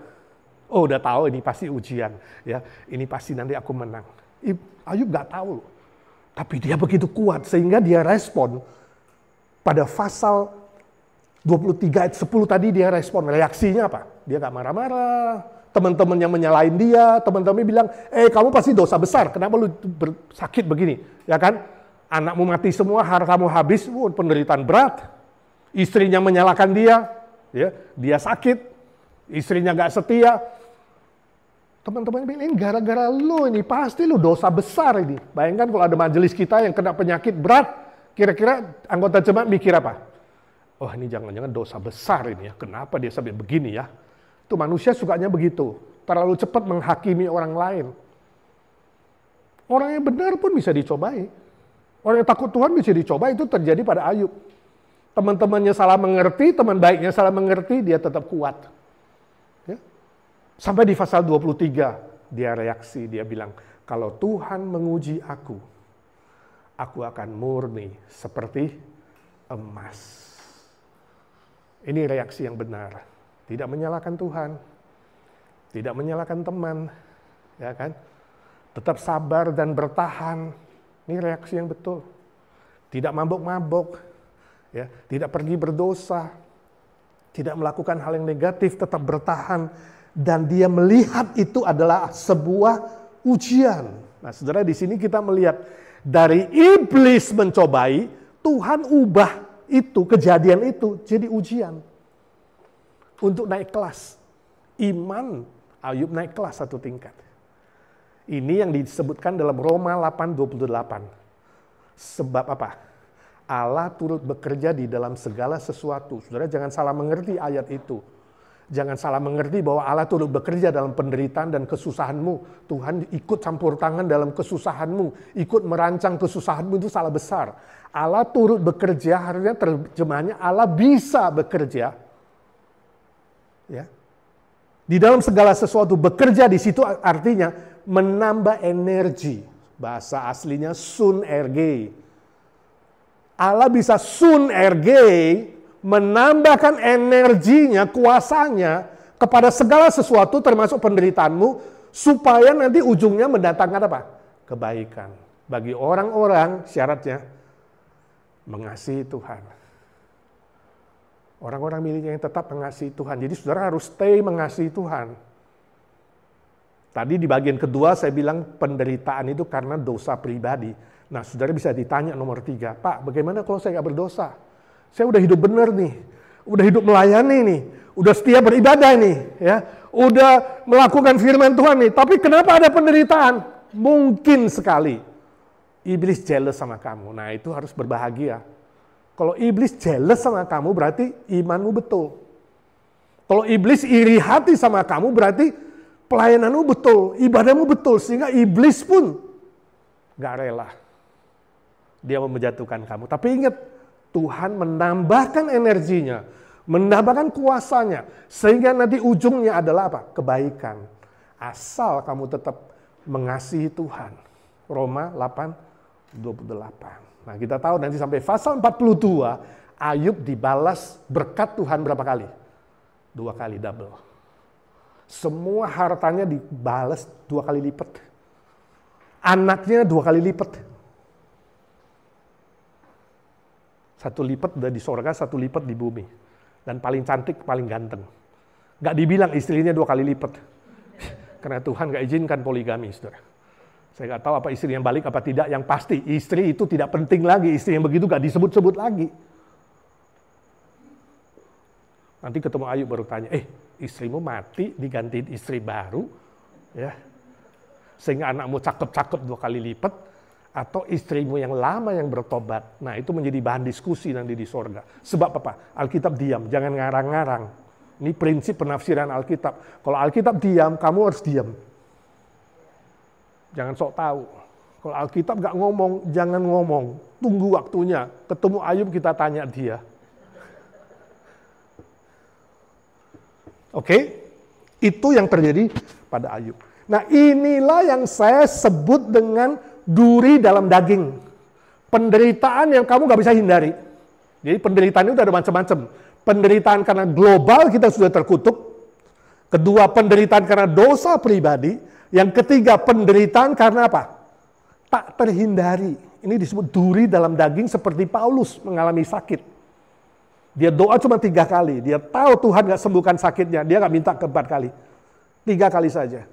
Oh udah tahu ini pasti ujian, ya, ini pasti nanti aku menang. Ayub gak tahu loh. Tapi dia begitu kuat sehingga dia respon. Pada pasal 23 ayat 10 tadi dia respon. Reaksinya apa? Dia gak marah-marah. Teman-teman yang menyalahin dia, teman-teman bilang, kamu pasti dosa besar, kenapa lu sakit begini? Ya kan? Anakmu mati semua, hartamu habis, penderitaan berat. Istrinya menyalahkan dia, ya, dia sakit. Istrinya gak setia. Teman-teman bilang, gara-gara lu ini, pasti lu dosa besar ini. Bayangkan kalau ada majelis kita yang kena penyakit berat, kira-kira anggota jemaat mikir apa? Oh, ini jangan-jangan dosa besar ini ya, kenapa dia sampai begini ya? Itu manusia sukanya begitu, terlalu cepat menghakimi orang lain. Orang yang benar pun bisa dicobai. Orang yang takut Tuhan bisa dicoba, itu terjadi pada Ayub. Teman-temannya salah mengerti, teman baiknya salah mengerti, dia tetap kuat. Ya. Sampai di pasal 23, dia reaksi, dia bilang, kalau Tuhan menguji aku akan murni seperti emas. Ini reaksi yang benar. Tidak menyalahkan Tuhan, tidak menyalahkan teman, ya kan? Tetap sabar dan bertahan. Ini reaksi yang betul. Tidak mabok-mabok, ya, tidak pergi berdosa, tidak melakukan hal yang negatif, tetap bertahan, dan dia melihat itu adalah sebuah ujian. Nah, saudara, di sini kita melihat dari iblis mencobai, Tuhan ubah itu, kejadian itu jadi ujian. Untuk naik kelas. Iman Ayub naik kelas satu tingkat. Ini yang disebutkan dalam Roma 8:28. Sebab apa? Allah turut bekerja di dalam segala sesuatu. Saudara jangan salah mengerti ayat itu. Jangan salah mengerti bahwa Allah turut bekerja dalam penderitaan dan kesusahanmu. Tuhan ikut campur tangan dalam kesusahanmu. Ikut merancang kesusahanmu, itu salah besar. Allah turut bekerja, harusnya terjemahannya Allah bisa bekerja. Ya. Di dalam segala sesuatu bekerja di situ artinya menambah energi. Bahasa aslinya sun erge. Allah bisa sun erge, menambahkan energinya, kuasanya kepada segala sesuatu termasuk penderitaanmu supaya nanti ujungnya mendatangkan apa? Kebaikan. Bagi orang-orang syaratnya mengasihi Tuhan. Orang-orang miliknya yang tetap mengasihi Tuhan. Jadi saudara harus stay mengasihi Tuhan. Tadi di bagian kedua saya bilang penderitaan itu karena dosa pribadi. Nah saudara bisa ditanya nomor 3. Pak, bagaimana kalau saya nggak berdosa? Saya udah hidup benar nih. Udah hidup melayani nih. Udah setia beribadah nih. Ya, udah melakukan firman Tuhan nih. Tapi kenapa ada penderitaan? Mungkin sekali. Iblis jealous sama kamu. Nah itu harus berbahagia. Kalau iblis jealous sama kamu berarti imanmu betul. Kalau iblis iri hati sama kamu berarti pelayananmu betul, ibadahmu betul. Sehingga iblis pun gak rela. Dia menjatuhkan kamu. Tapi ingat, Tuhan menambahkan energinya, menambahkan kuasanya. Sehingga nanti ujungnya adalah apa? Kebaikan. Asal kamu tetap mengasihi Tuhan. Roma 8:28. Nah kita tahu nanti sampai pasal 42, Ayub dibalas berkat Tuhan berapa kali? 2 kali double. Semua hartanya dibalas 2 kali lipat. Anaknya 2 kali lipat. 1 lipat udah di sorga, 1 lipat di bumi. Dan paling cantik, paling ganteng. Gak dibilang istrinya 2 kali lipat. Karena Tuhan gak izinkan poligami, saudara. Saya nggak tahu apa istri yang balik apa tidak. Yang pasti istri itu tidak penting lagi. Istri yang begitu nggak disebut-sebut lagi. Nanti ketemu Ayub baru tanya, istrimu mati digantiin istri baru, ya, sehingga anakmu cakep-cakep 2 kali lipat, atau istrimu yang lama yang bertobat. Nah itu menjadi bahan diskusi nanti di sorga. Sebab apa? Alkitab diam, jangan ngarang-ngarang. Ini prinsip penafsiran Alkitab. Kalau Alkitab diam, kamu harus diam. Jangan sok tahu. Kalau Alkitab gak ngomong, jangan ngomong. Tunggu waktunya. Ketemu Ayub kita tanya dia. Oke? Itu yang terjadi pada Ayub. Nah inilah yang saya sebut dengan duri dalam daging. Penderitaan yang kamu gak bisa hindari. Jadi penderitaan itu ada macam-macam. Penderitaan karena global kita sudah terkutuk. Kedua, penderitaan karena dosa pribadi. Yang ketiga, penderitaan karena apa? Tak terhindari. Ini disebut duri dalam daging seperti Paulus mengalami sakit. Dia doa cuma 3 kali. Dia tahu Tuhan gak sembuhkan sakitnya. Dia gak minta ke 4 kali. 3 kali saja.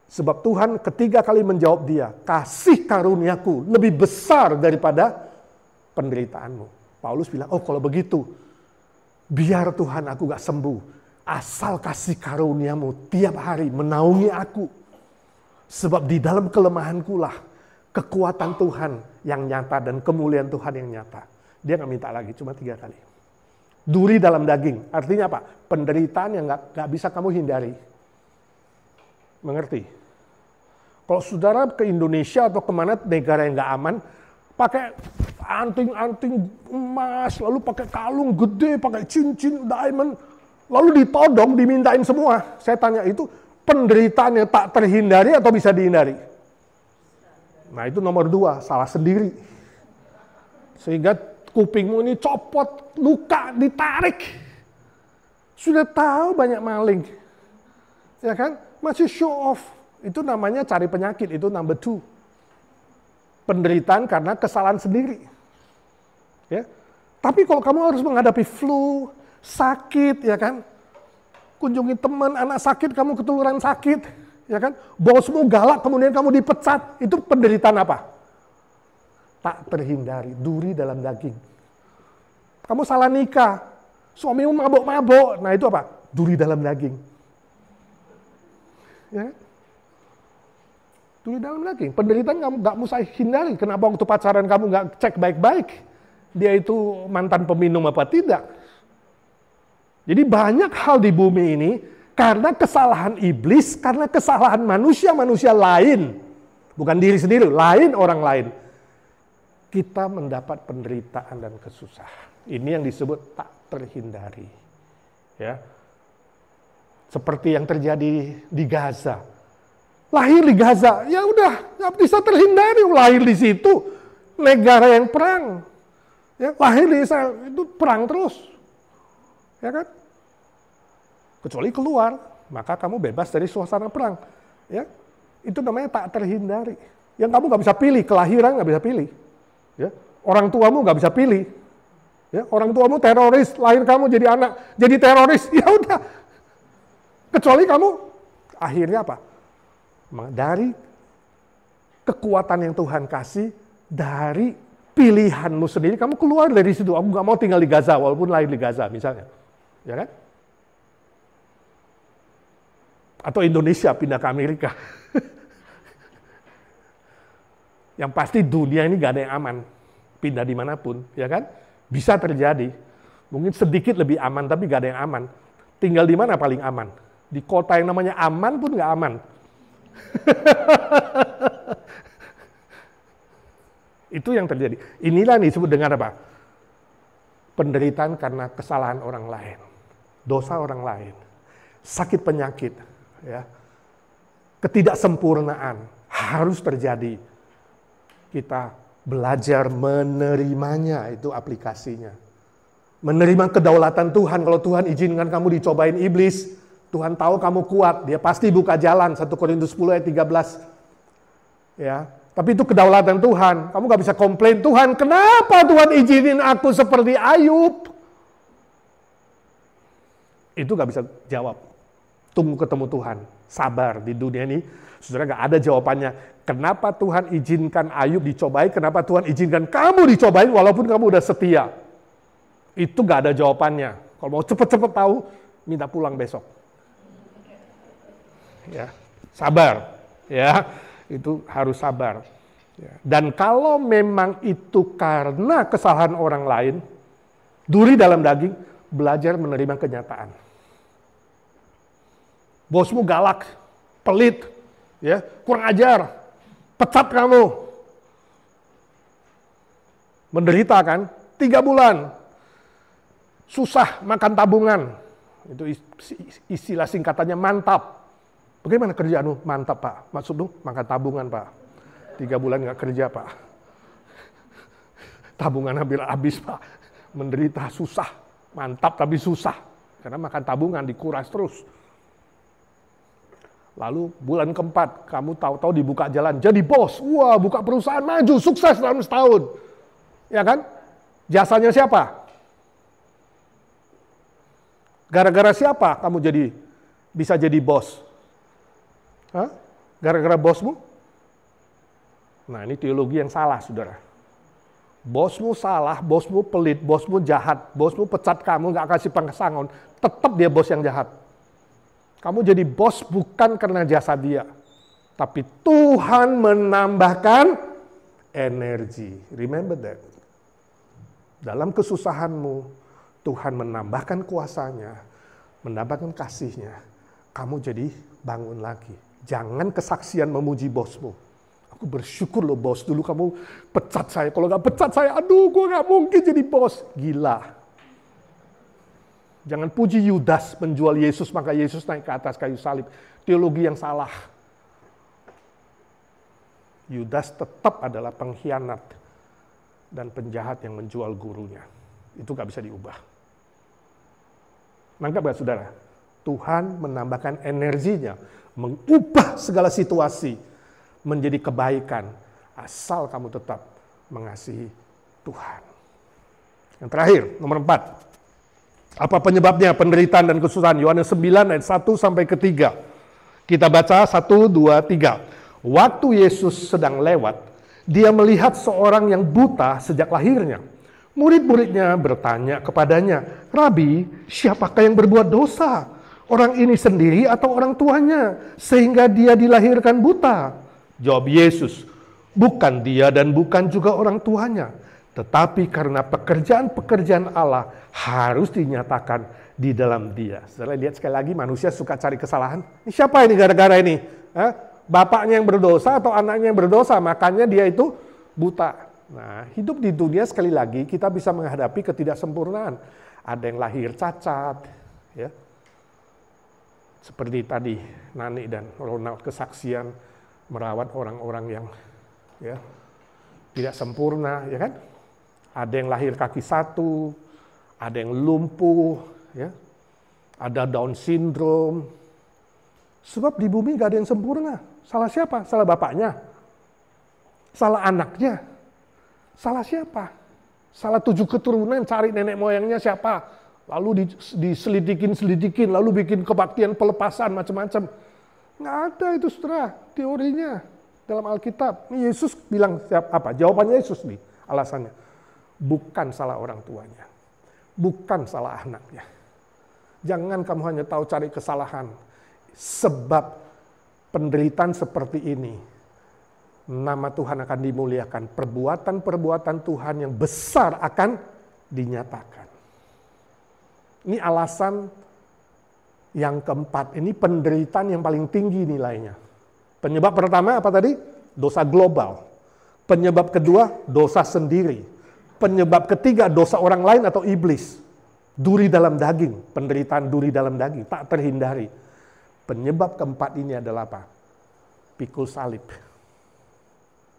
Sebab Tuhan ketiga kali menjawab dia, kasih karuniaku lebih besar daripada penderitaanmu. Paulus bilang, oh kalau begitu, biar Tuhan aku gak sembuh. Asal kasih karuniamu tiap hari menaungi aku. Sebab di dalam kelemahanku lah kekuatan Tuhan yang nyata dan kemuliaan Tuhan yang nyata. Dia gak minta lagi, cuma 3 kali. Duri dalam daging, artinya apa? Penderitaan yang gak bisa kamu hindari. Mengerti? Kalau saudara ke Indonesia atau kemana negara yang gak aman, pakai anting-anting emas, lalu pakai kalung gede, pakai cincin, diamond, lalu ditodong, dimintain semua. Saya tanya itu penderitaan yang tak terhindari atau bisa dihindari? Nah itu nomor 2, salah sendiri. Sehingga kupingmu ini copot, luka, ditarik. Sudah tahu banyak maling. Ya kan? Masih show off. Itu namanya cari penyakit, itu number 2. Penderitaan karena kesalahan sendiri. Ya. Tapi kalau kamu harus menghadapi flu, sakit, ya kan? Kunjungi teman, anak sakit, kamu ketularan sakit, ya kan? Bosmu galak, kemudian kamu dipecat, itu penderitaan apa? Tak terhindari, duri dalam daging. Kamu salah nikah, suamimu mabok-mabok, nah itu apa? Duri dalam daging. Ya. Duri dalam daging. Penderitaan kamu gak usah hindari. Kenapa waktu pacaran kamu gak cek baik-baik? Dia itu mantan peminum apa tidak? Jadi banyak hal di bumi ini karena kesalahan iblis, karena kesalahan manusia-manusia lain. Bukan diri sendiri, lain orang lain. Kita mendapat penderitaan dan kesusahan. Ini yang disebut tak terhindari. Ya. Seperti yang terjadi di Gaza. Lahir di Gaza, ya udah, nggak bisa terhindari. Lahir di situ, negara yang perang. Ya, lahir di Israel, itu perang terus. Ya kan? Kecuali keluar, maka kamu bebas dari suasana perang. Ya, itu namanya tak terhindari. Yang kamu nggak bisa pilih, kelahiran nggak bisa pilih. Ya, orang tuamu nggak bisa pilih. Ya, orang tuamu teroris, lahir kamu jadi anak, jadi teroris. Ya udah. Kecuali kamu, akhirnya apa? Dari kekuatan yang Tuhan kasih, dari pilihanmu sendiri, kamu keluar dari situ. Aku nggak mau tinggal di Gaza, walaupun lahir di Gaza misalnya. Ya kan? Atau Indonesia pindah ke Amerika. Yang pasti dunia ini gak ada yang aman. Pindah dimanapun, ya kan? Bisa terjadi. Mungkin sedikit lebih aman, tapi gak ada yang aman. Tinggal di mana paling aman? Di kota yang namanya aman pun gak aman. Itu yang terjadi. Inilah nih disebut dengan apa? Penderitaan karena kesalahan orang lain. Dosa orang lain. Sakit penyakit. Ya. Ketidaksempurnaan harus terjadi. Kita belajar menerimanya, itu aplikasinya. Menerima kedaulatan Tuhan. Kalau Tuhan izinkan kamu dicobain iblis, Tuhan tahu kamu kuat, dia pasti buka jalan. 1 Korintus 10 ayat 13. Ya, tapi itu kedaulatan Tuhan. Kamu gak bisa komplain, Tuhan kenapa Tuhan izinin aku seperti Ayub? Itu gak bisa jawab. Tunggu ketemu Tuhan. Sabar di dunia ini. Saudara gak ada jawabannya. Kenapa Tuhan izinkan Ayub dicobai? Kenapa Tuhan izinkan kamu dicobain walaupun kamu udah setia? Itu gak ada jawabannya. Kalau mau cepet-cepet tahu, minta pulang besok. Ya, sabar. Ya, itu harus sabar. Ya. Dan kalau memang itu karena kesalahan orang lain, duri dalam daging, belajar menerima kenyataan. Bosmu galak, pelit, ya, kurang ajar, pecat kamu. Menderita kan? 3 bulan. Susah makan tabungan. Itu istilah singkatannya mantap. Bagaimana kerjaanmu? Mantap Pak. Maksudmu makan tabungan Pak. 3 bulan nggak kerja Pak. Tabungan hampir habis Pak. Menderita, susah. Mantap tapi susah. Karena makan tabungan dikuras terus. Lalu bulan keempat, kamu tahu-tahu dibuka jalan, jadi bos. Wah, buka perusahaan, maju, sukses dalam setahun. Ya kan? Jasanya siapa? Gara-gara siapa kamu bisa jadi bos? Hah? Gara-gara bosmu? Nah, ini teologi yang salah, saudara. Bosmu salah, bosmu pelit, bosmu jahat, bosmu pecat kamu, nggak kasih pesangon, tetap dia bos yang jahat. Kamu jadi bos bukan karena jasa dia, tapi Tuhan menambahkan energi. Remember that. Dalam kesusahanmu, Tuhan menambahkan kuasanya, menambahkan kasihnya. Kamu jadi bangun lagi. Jangan kesaksian memuji bosmu. Aku bersyukur loh bos, dulu kamu pecat saya. Kalau nggak pecat saya, aduh gue nggak mungkin jadi bos. Gila. Jangan puji Yudas menjual Yesus, maka Yesus naik ke atas kayu salib. Teologi yang salah. Yudas tetap adalah pengkhianat dan penjahat yang menjual gurunya. Itu nggak bisa diubah. Nangkap nggak saudara? Tuhan menambahkan energinya, mengubah segala situasi menjadi kebaikan, asal kamu tetap mengasihi Tuhan. Yang terakhir, nomor 4. Apa penyebabnya penderitaan dan kesusahan? Yohanes 9 ayat 1 sampai ke 3. Kita baca 1, 2, 3. Waktu Yesus sedang lewat, dia melihat seorang yang buta sejak lahirnya. Murid-muridnya bertanya kepadanya, "Rabi, siapakah yang berbuat dosa? Orang ini sendiri atau orang tuanya? Sehingga dia dilahirkan buta?" Jawab Yesus, "Bukan dia dan bukan juga orang tuanya. Tetapi karena pekerjaan-pekerjaan Allah harus dinyatakan di dalam dia." Saudara lihat sekali lagi, manusia suka cari kesalahan. Ini siapa ini gara-gara ini? Bapaknya yang berdosa atau anaknya yang berdosa, makanya dia itu buta. Nah, hidup di dunia sekali lagi kita bisa menghadapi ketidaksempurnaan. Ada yang lahir cacat, ya. Seperti tadi Nani dan Ronald kesaksian merawat orang-orang yang ya tidak sempurna, ya kan? Ada yang lahir kaki satu, ada yang lumpuh, ya. Ada Down syndrome. Sebab di bumi gak ada yang sempurna. Salah siapa? Salah bapaknya? Salah anaknya? Salah siapa? Salah 7 keturunan, cari nenek moyangnya siapa? Lalu diselidikin, lalu bikin kebaktian pelepasan macam-macam. Nggak ada itu saudara, teorinya dalam Alkitab. Ini Yesus bilang apa? Jawabannya Yesus nih, alasannya. Bukan salah orang tuanya. Bukan salah anaknya. Jangan kamu hanya tahu cari kesalahan. Sebab penderitaan seperti ini, nama Tuhan akan dimuliakan. Perbuatan-perbuatan Tuhan yang besar akan dinyatakan. Ini alasan yang keempat, ini penderitaan yang paling tinggi nilainya. Penyebab pertama apa tadi? Dosa global. Penyebab kedua, dosa sendiri. Penyebab ketiga, dosa orang lain atau iblis. Duri dalam daging, penderitaan duri dalam daging, tak terhindari. Penyebab keempat ini adalah apa? Pikul salib.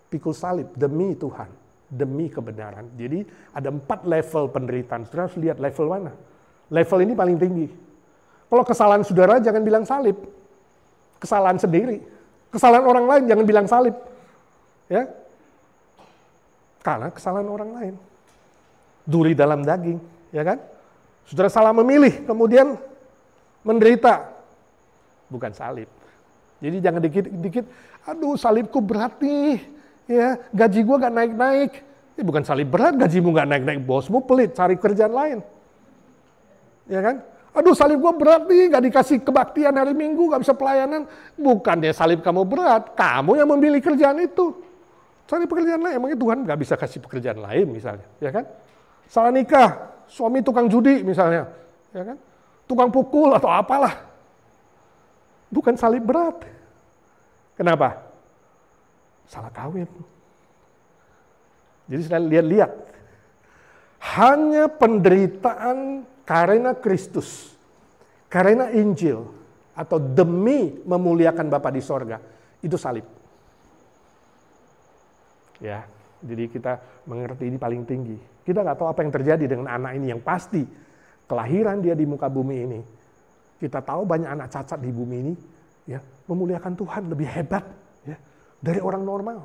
Pikul salib demi Tuhan, demi kebenaran. Jadi ada 4 level penderitaan. Saudara harus lihat level mana? Level ini paling tinggi. Kalau kesalahan saudara jangan bilang salib. Kesalahan sendiri. Kesalahan orang lain jangan bilang salib. Ya. Karena kesalahan orang lain. Duri dalam daging, ya kan? Saudara salah memilih, kemudian menderita. Bukan salib. Jadi jangan dikit-dikit, aduh salibku berat nih. Ya, gaji gua gak naik-naik. Ini bukan salib berat, gajimu gak naik-naik, bosmu pelit, cari kerjaan lain. Ya kan? Aduh salib gue berat nih, gak dikasih kebaktian hari Minggu, gak bisa pelayanan. Bukan dia salib kamu berat, kamu yang memilih kerjaan itu. Cari pekerjaan lain, emangnya Tuhan gak bisa kasih pekerjaan lain misalnya. Ya kan? Salah nikah, suami tukang judi misalnya. Ya kan? Tukang pukul atau apalah. Bukan salib berat. Kenapa? Salah kawin. Jadi saya lihat-lihat. Hanya penderitaan karena Kristus, karena Injil, atau demi memuliakan Bapa di sorga, itu salib. Ya, jadi kita mengerti ini paling tinggi. Kita nggak tahu apa yang terjadi dengan anak ini yang pasti kelahiran dia di muka bumi ini. Kita tahu banyak anak cacat di bumi ini, ya memuliakan Tuhan lebih hebat ya, dari orang normal.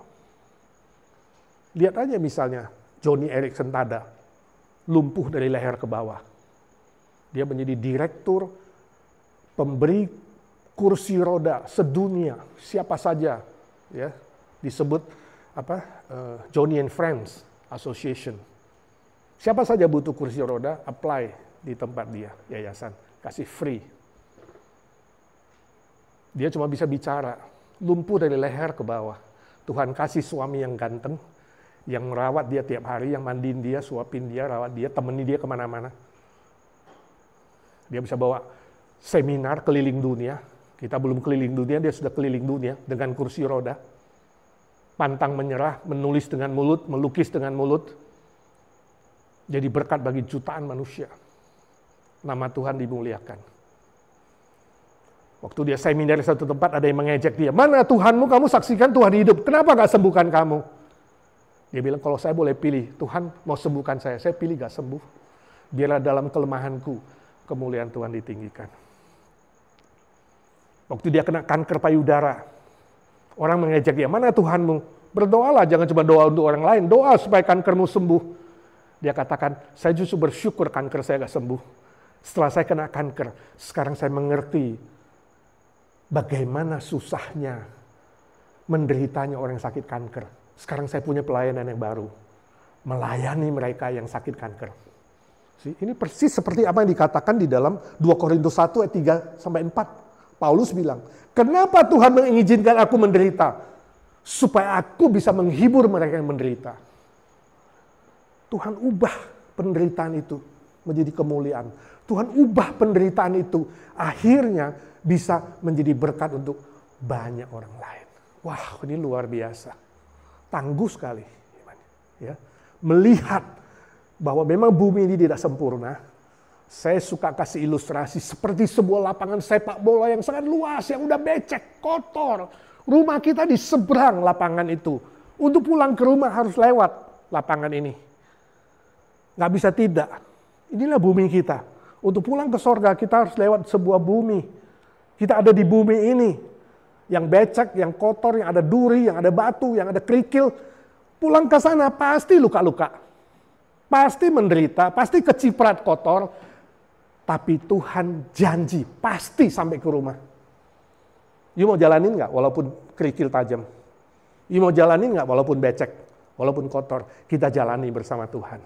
Lihat aja misalnya Joni Eareckson Tada, lumpuh dari leher ke bawah. Dia menjadi direktur pemberi kursi roda sedunia, siapa saja ya disebut Joni and Friends Association. Siapa saja butuh kursi roda, apply di tempat dia, yayasan, kasih free. Dia cuma bisa bicara, lumpuh dari leher ke bawah. Tuhan kasih suami yang ganteng, yang merawat dia tiap hari, yang mandiin dia, suapin dia, rawat dia, temani dia kemana-mana. Dia bisa bawa seminar keliling dunia. Kita belum keliling dunia, dia sudah keliling dunia dengan kursi roda. Pantang menyerah, menulis dengan mulut, melukis dengan mulut. Jadi berkat bagi jutaan manusia. Nama Tuhan dimuliakan. Waktu dia seminar di satu tempat, ada yang mengejek dia. Mana Tuhanmu, kamu saksikan Tuhan hidup. Kenapa gak sembuhkan kamu? Dia bilang, kalau saya boleh pilih, Tuhan mau sembuhkan saya pilih gak sembuh. Biarlah dalam kelemahanku, kemuliaan Tuhan ditinggikan. Waktu dia kena kanker payudara, orang mengejek dia, mana Tuhanmu? Berdoalah, jangan cuma doa untuk orang lain. Doa supaya kankermu sembuh. Dia katakan, saya justru bersyukur kanker saya gak sembuh. Setelah saya kena kanker, sekarang saya mengerti bagaimana susahnya menderitanya orang yang sakit kanker. Sekarang saya punya pelayanan yang baru. Melayani mereka yang sakit kanker. Ini persis seperti apa yang dikatakan di dalam 2 Korintus 1 ayat 3-4. Paulus bilang, kenapa Tuhan mengizinkan aku menderita? Supaya aku bisa menghibur mereka yang menderita. Tuhan ubah penderitaan itu menjadi kemuliaan. Tuhan ubah penderitaan itu akhirnya bisa menjadi berkat untuk banyak orang lain. Wah, ini luar biasa. Tangguh sekali. Ya. Melihat bahwa memang bumi ini tidak sempurna. Saya suka kasih ilustrasi seperti sebuah lapangan sepak bola yang sangat luas, yang udah becek, kotor. Rumah kita di seberang lapangan itu. Untuk pulang ke rumah harus lewat lapangan ini. Nggak bisa tidak. Inilah bumi kita. Untuk pulang ke sorga kita harus lewat sebuah bumi. Kita ada di bumi ini. Yang becek, yang kotor, yang ada duri, yang ada batu, yang ada kerikil. Pulang ke sana pasti luka-luka. Pasti menderita, pasti keciprat kotor. Tapi Tuhan janji pasti sampai ke rumah. You mau jalanin nggak walaupun kerikil tajam? You mau jalanin nggak walaupun becek, walaupun kotor? Kita jalani bersama Tuhan.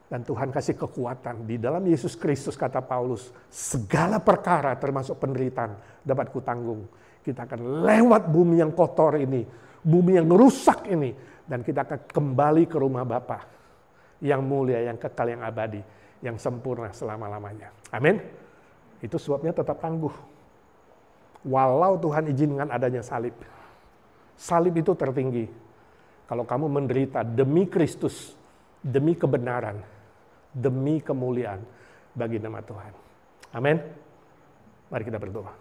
Dan Tuhan kasih kekuatan. Di dalam Yesus Kristus kata Paulus, segala perkara termasuk penderitaan dapat kutanggung. Kita akan lewat bumi yang kotor ini, bumi yang rusak ini. Dan kita akan kembali ke rumah Bapa yang mulia, yang kekal, yang abadi, yang sempurna selama-lamanya. Amin. Itu sebabnya tetap tangguh. Walau Tuhan izinkan adanya salib. Salib itu tertinggi. Kalau kamu menderita demi Kristus, demi kebenaran, demi kemuliaan bagi nama Tuhan. Amin. Mari kita berdoa.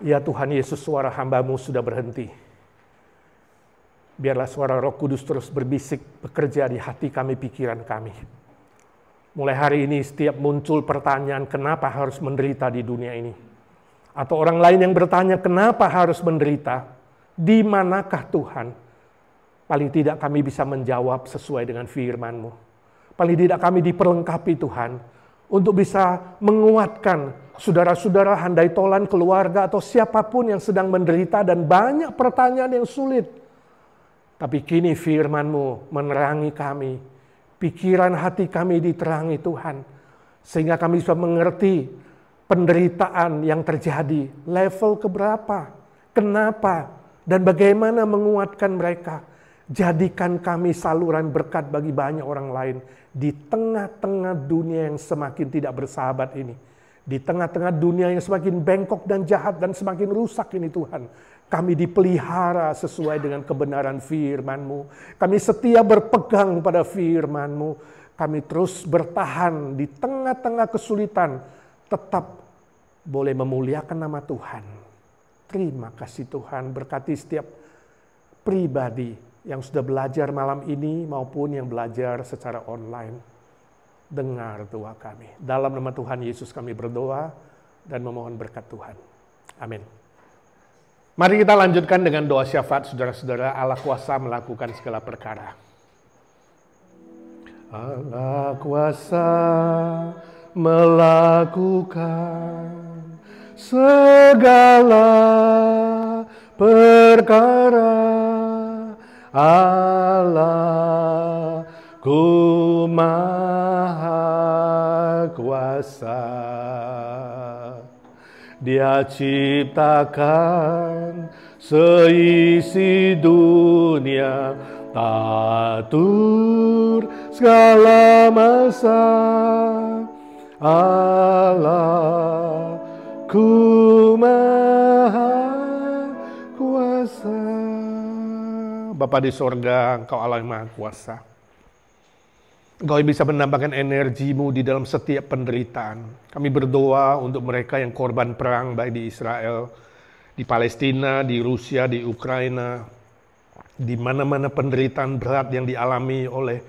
Ya Tuhan Yesus, suara hamba-Mu sudah berhenti. Biarlah suara Roh Kudus terus berbisik, bekerja di hati kami, pikiran kami. Mulai hari ini setiap muncul pertanyaan kenapa harus menderita di dunia ini. Atau orang lain yang bertanya kenapa harus menderita, di manakah Tuhan? Paling tidak kami bisa menjawab sesuai dengan firman-Mu. Paling tidak kami diperlengkapi Tuhan untuk bisa menguatkan saudara-saudara handai tolan, keluarga, atau siapapun yang sedang menderita dan banyak pertanyaan yang sulit. Tapi kini firman-Mu menerangi kami, pikiran hati kami diterangi Tuhan, sehingga kami bisa mengerti penderitaan yang terjadi, level keberapa, kenapa, dan bagaimana menguatkan mereka. Jadikan kami saluran berkat bagi banyak orang lain di tengah-tengah dunia yang semakin tidak bersahabat ini. Di tengah-tengah dunia yang semakin bengkok dan jahat dan semakin rusak ini Tuhan. Kami dipelihara sesuai dengan kebenaran firman-Mu. Kami setia berpegang pada firman-Mu. Kami terus bertahan di tengah-tengah kesulitan. Tetap boleh memuliakan nama Tuhan. Terima kasih Tuhan, berkati setiap pribadi yang sudah belajar malam ini maupun yang belajar secara online. dengar doa kami. Dalam nama Tuhan Yesus kami berdoa dan memohon berkat Tuhan. Amin. Mari kita lanjutkan dengan doa syafaat, saudara-saudara. Allah kuasa melakukan segala perkara. Allah kuasa melakukan segala perkara. Allah ku maha kuasa. Dia ciptakan seisi dunia, atur segala masa. Allah ku maha kuasa. Bapa di sorga, Engkau Allah yang maha kuasa. Engkau bisa menambahkan energimu di dalam setiap penderitaan. Kami berdoa untuk mereka yang korban perang, baik di Israel, di Palestina, di Rusia, di Ukraina, di mana-mana penderitaan berat yang dialami oleh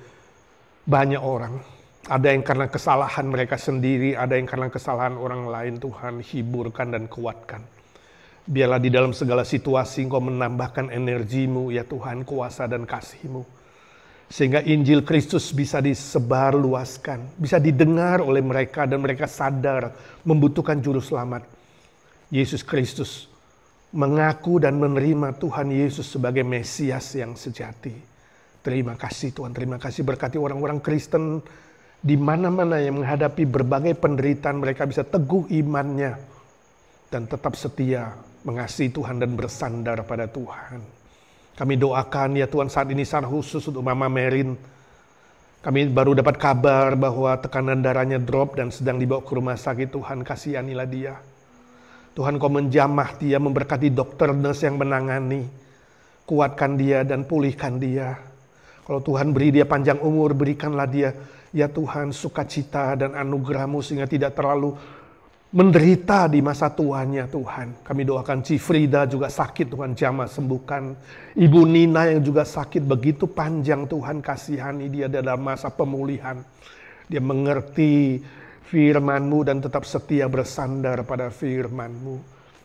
banyak orang. Ada yang karena kesalahan mereka sendiri, ada yang karena kesalahan orang lain. Tuhan, hiburkan dan kuatkan. Biarlah di dalam segala situasi Engkau menambahkan energimu, ya Tuhan, kuasa dan kasih-Mu. Sehingga Injil Kristus bisa disebarluaskan, bisa didengar oleh mereka dan mereka sadar membutuhkan juru selamat. Yesus Kristus mengaku dan menerima Tuhan Yesus sebagai Mesias yang sejati. Terima kasih Tuhan, terima kasih, berkati orang-orang Kristen di mana-mana yang menghadapi berbagai penderitaan, mereka bisa teguh imannya dan tetap setia mengasihi Tuhan dan bersandar pada Tuhan. Kami doakan ya Tuhan saat ini secara khusus untuk Mama Merin. Kami baru dapat kabar bahwa tekanan darahnya drop dan sedang dibawa ke rumah sakit. Tuhan, kasihanilah dia. Tuhan, Kau menjamah dia, memberkati dokter, nurse yang menangani. Kuatkan dia dan pulihkan dia. Kalau Tuhan beri dia panjang umur, berikanlah dia, ya Tuhan, sukacita dan anugerah-Mu sehingga tidak terlalu menderita di masa tuanya Tuhan. Kami doakan Cifrida juga sakit, Tuhan jamah sembuhkan. Ibu Nina yang juga sakit begitu panjang, Tuhan kasihani dia dalam masa pemulihan. Dia mengerti firman-Mu dan tetap setia bersandar pada firman-Mu.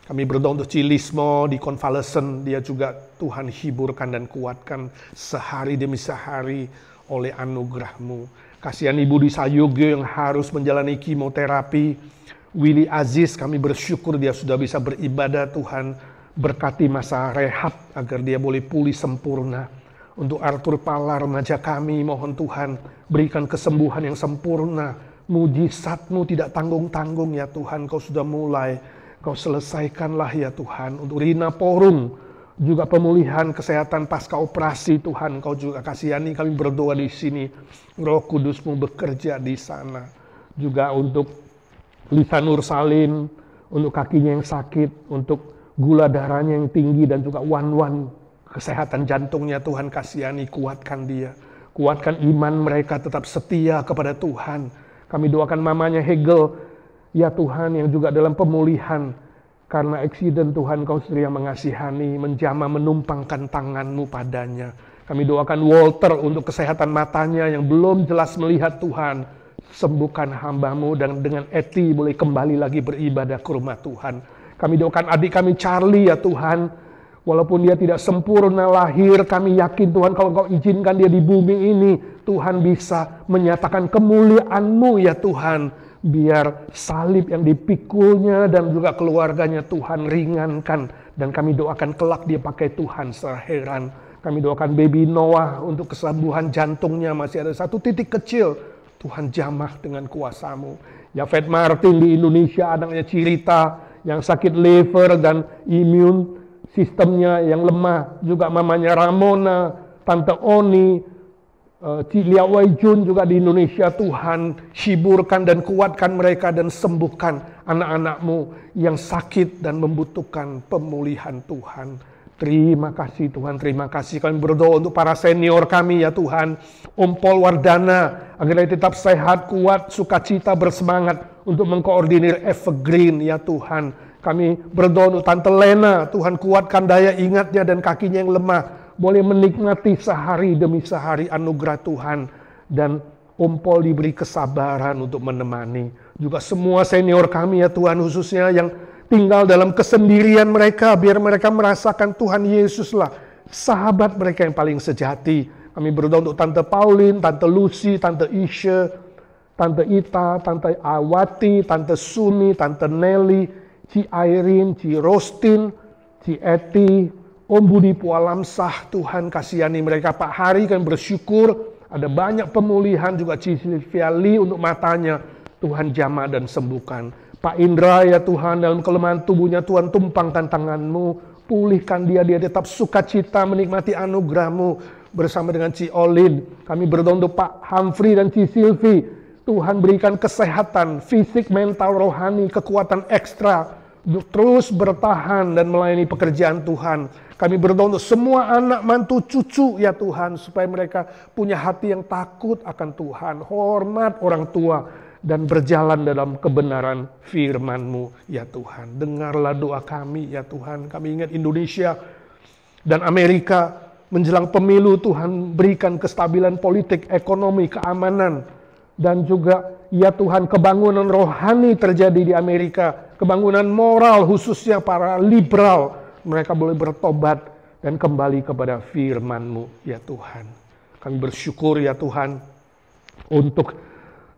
Kami berdoa untuk Cilismo di konvalesen, dia juga Tuhan hiburkan dan kuatkan sehari demi sehari oleh anugerah-Mu. Kasihani Ibu di Sayogo yang harus menjalani kemoterapi. Willy Aziz, kami bersyukur dia sudah bisa beribadah. Tuhan, berkati masa rehab agar dia boleh pulih sempurna. Untuk Arthur Pala, remaja kami, mohon Tuhan berikan kesembuhan yang sempurna. Mujizat-Mu tidak tanggung-tanggung ya Tuhan, Kau sudah mulai, Kau selesaikanlah ya Tuhan. Untuk Rina Porung, juga pemulihan kesehatan pasca operasi, Tuhan Kau juga kasihani. Kami berdoa di sini, Roh Kudus-Mu bekerja di sana. Juga untuk Lisa Nursalin, untuk kakinya yang sakit, untuk gula darahnya yang tinggi, dan juga Wan kesehatan jantungnya. Tuhan kasihani, kuatkan dia. Kuatkan iman mereka tetap setia kepada Tuhan. Kami doakan mamanya Hegel, ya Tuhan, yang juga dalam pemulihan. Karena eksiden Tuhan, Kau sendiri yang mengasihani, menjamah, menumpangkan tangan-Mu padanya. Kami doakan Walter untuk kesehatan matanya yang belum jelas melihat Tuhan. Sembuhkan hamba-Mu dan dengan Eti boleh kembali lagi beribadah ke rumah Tuhan. Kami doakan adik kami Charlie ya Tuhan. Walaupun dia tidak sempurna lahir, kami yakin Tuhan kalau Kau izinkan dia di bumi ini, Tuhan bisa menyatakan kemuliaan-Mu ya Tuhan. Biar salib yang dipikulnya dan juga keluarganya Tuhan ringankan. Dan kami doakan kelak dia pakai Tuhan secara heran. Kami doakan baby Noah untuk kesembuhan jantungnya, masih ada satu titik kecil. Tuhan jamah dengan kuasa-Mu. Yafet Martin di Indonesia, anaknya Cirita yang sakit liver dan imun sistemnya yang lemah. Juga mamanya Ramona, Tante Oni, Cilia Waijun juga di Indonesia. Tuhan hiburkan dan kuatkan mereka dan sembuhkan anak-anak-Mu yang sakit dan membutuhkan pemulihan Tuhan. Terima kasih Tuhan, terima kasih. Kami berdoa untuk para senior kami ya Tuhan. Om Paul Wardana, agar dia tetap sehat, kuat, sukacita, bersemangat untuk mengkoordinir Evergreen ya Tuhan. Kami berdoa untuk Tante Lena, Tuhan kuatkan daya ingatnya dan kakinya yang lemah. Boleh menikmati sehari demi sehari anugerah Tuhan. Dan Om Paul diberi kesabaran untuk menemani. Juga semua senior kami ya Tuhan, khususnya yang tinggal dalam kesendirian mereka, biar mereka merasakan Tuhan Yesuslah sahabat mereka yang paling sejati. Kami berdoa untuk Tante Pauline, Tante Lucy, Tante Isha, Tante Ita, Tante Awati, Tante Suni, Tante Nelly, Ci Irene, Ci Rostin, Ci Eti, Om Budi Pualamsah. Tuhan kasihani mereka. Pak Hari kami bersyukur ada banyak pemulihan, juga Ci Sylvia Lee untuk matanya. Tuhan jamah dan sembuhkan. Pak Indra ya Tuhan, dalam kelemahan tubuhnya Tuhan tumpangkan tangan-Mu, pulihkan dia tetap sukacita menikmati anugerah-Mu. Bersama dengan Ci Olin, kami berdoa untuk Pak Humphrey dan Ci Sylvie. Tuhan berikan kesehatan, fisik, mental, rohani, kekuatan ekstra, untuk terus bertahan dan melayani pekerjaan Tuhan. Kami berdoa untuk semua anak, mantu, cucu ya Tuhan, supaya mereka punya hati yang takut akan Tuhan, hormat orang tua, dan berjalan dalam kebenaran firman-Mu ya Tuhan. Dengarlah doa kami ya Tuhan. Kami ingat Indonesia dan Amerika menjelang pemilu. Tuhan berikan kestabilan politik, ekonomi, keamanan, dan juga ya Tuhan kebangunan rohani terjadi di Amerika. Kebangunan moral khususnya para liberal. Mereka boleh bertobat dan kembali kepada firman-Mu ya Tuhan. Kami bersyukur ya Tuhan untuk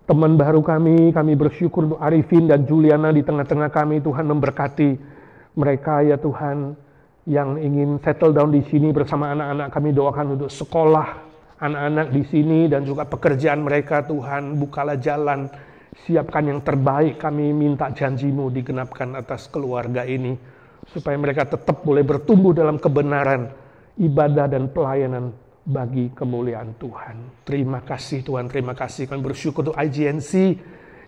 teman baru kami bersyukur untuk Arifin dan Juliana di tengah-tengah kami. Tuhan memberkati mereka ya Tuhan, yang ingin settle down di sini bersama anak-anak. Kami doakan untuk sekolah anak-anak di sini dan juga pekerjaan mereka. Tuhan bukalah jalan, siapkan yang terbaik. Kami minta janji-Mu digenapkan atas keluarga ini, supaya mereka tetap boleh bertumbuh dalam kebenaran, ibadah dan pelayanan bagi kemuliaan Tuhan. Terima kasih Tuhan, terima kasih. Kami bersyukur untuk IGNC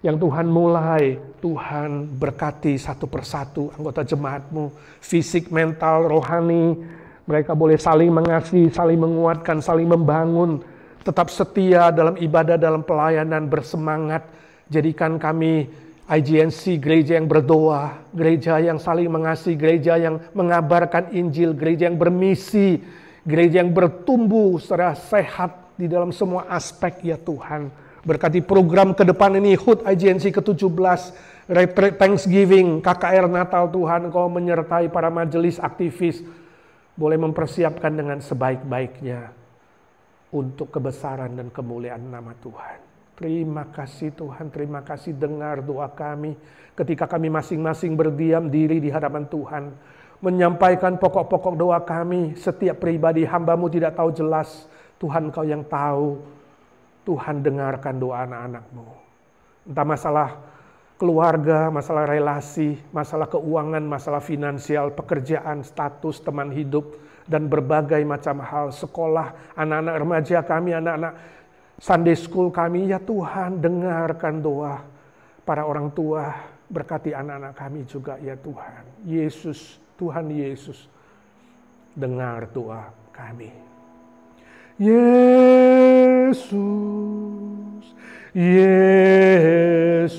yang Tuhan mulai. Tuhan berkati satu persatu anggota jemaat-Mu, fisik, mental, rohani. Mereka boleh saling mengasihi, saling menguatkan, saling membangun, tetap setia dalam ibadah, dalam pelayanan, bersemangat. Jadikan kami IGNC gereja yang berdoa, gereja yang saling mengasihi, gereja yang mengabarkan Injil, gereja yang bermisi, gereja yang bertumbuh secara sehat di dalam semua aspek ya Tuhan. Berkati program ke depan ini, HUT IGNC ke-17, Retreat Thanksgiving, KKR Natal. Tuhan, Engkau menyertai para majelis aktivis, boleh mempersiapkan dengan sebaik-baiknya untuk kebesaran dan kemuliaan nama Tuhan. Terima kasih Tuhan, terima kasih. Dengar doa kami ketika kami masing-masing berdiam diri di hadapan Tuhan, menyampaikan pokok-pokok doa kami. Setiap pribadi hamba-Mu tidak tahu jelas, Tuhan Kau yang tahu. Tuhan dengarkan doa anak-anak-Mu. Entah masalah keluarga, masalah relasi, masalah keuangan, masalah finansial, pekerjaan, status, teman hidup, dan berbagai macam hal. Sekolah, anak-anak remaja kami, anak-anak Sunday school kami, ya Tuhan dengarkan doa para orang tua. Berkati anak-anak kami juga ya Tuhan. Yesus, Tuhan Yesus, dengar doa kami. Yesus, Yesus,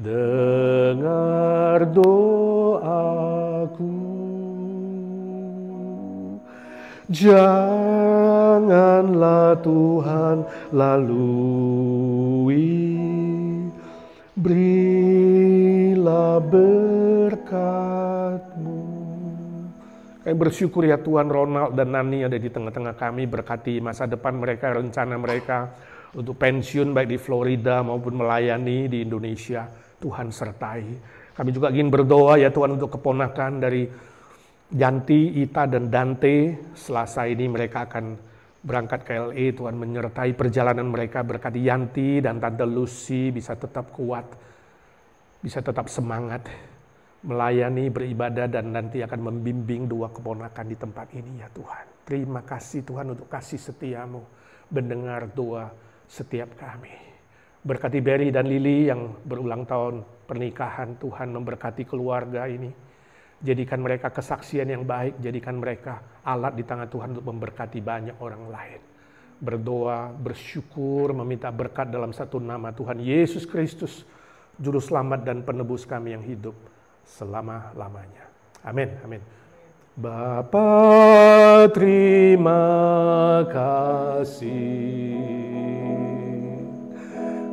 dengar doaku. Janganlah Tuhan lalui, berilah berkat-Mu. Kami bersyukur ya Tuhan, Ronald dan Nani ada di tengah-tengah kami. Berkati masa depan mereka, rencana mereka untuk pensiun baik di Florida maupun melayani di Indonesia. Tuhan sertai. Kami juga ingin berdoa ya Tuhan untuk keponakan dari Yanti, Ita, dan Dante. Selasa ini mereka akan berangkat ke LA. Tuhan menyertai perjalanan mereka. Berkati Yanti dan Tante Lucy bisa tetap kuat, bisa tetap semangat melayani, beribadah, dan nanti akan membimbing dua keponakan di tempat ini ya Tuhan. Terima kasih Tuhan untuk kasih setia-Mu mendengar doa setiap kami. Berkati Berry dan Lily yang berulang tahun pernikahan. Tuhan memberkati keluarga ini. Jadikan mereka kesaksian yang baik, jadikan mereka alat di tangan Tuhan untuk memberkati banyak orang lain. Berdoa, bersyukur, meminta berkat dalam satu nama Tuhan Yesus Kristus, Juru Selamat dan Penebus kami yang hidup selama-lamanya. Amin, amin. Bapa, terima kasih.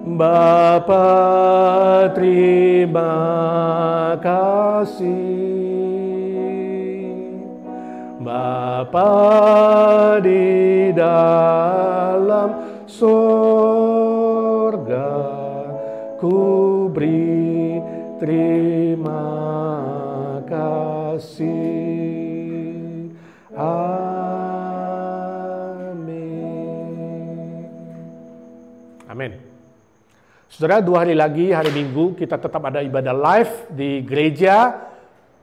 Bapa, terima kasih. Bapa di dalam surga, ku beri terima kasih. Amin. Amin. Saudara, 2 hari lagi, hari Minggu, kita tetap ada ibadah live di gereja.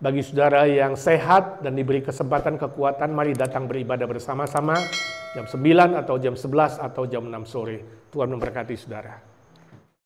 Bagi saudara yang sehat dan diberi kesempatan kekuatan, mari datang beribadah bersama-sama jam 9 atau jam 11 atau jam 6 sore. Tuhan memberkati saudara.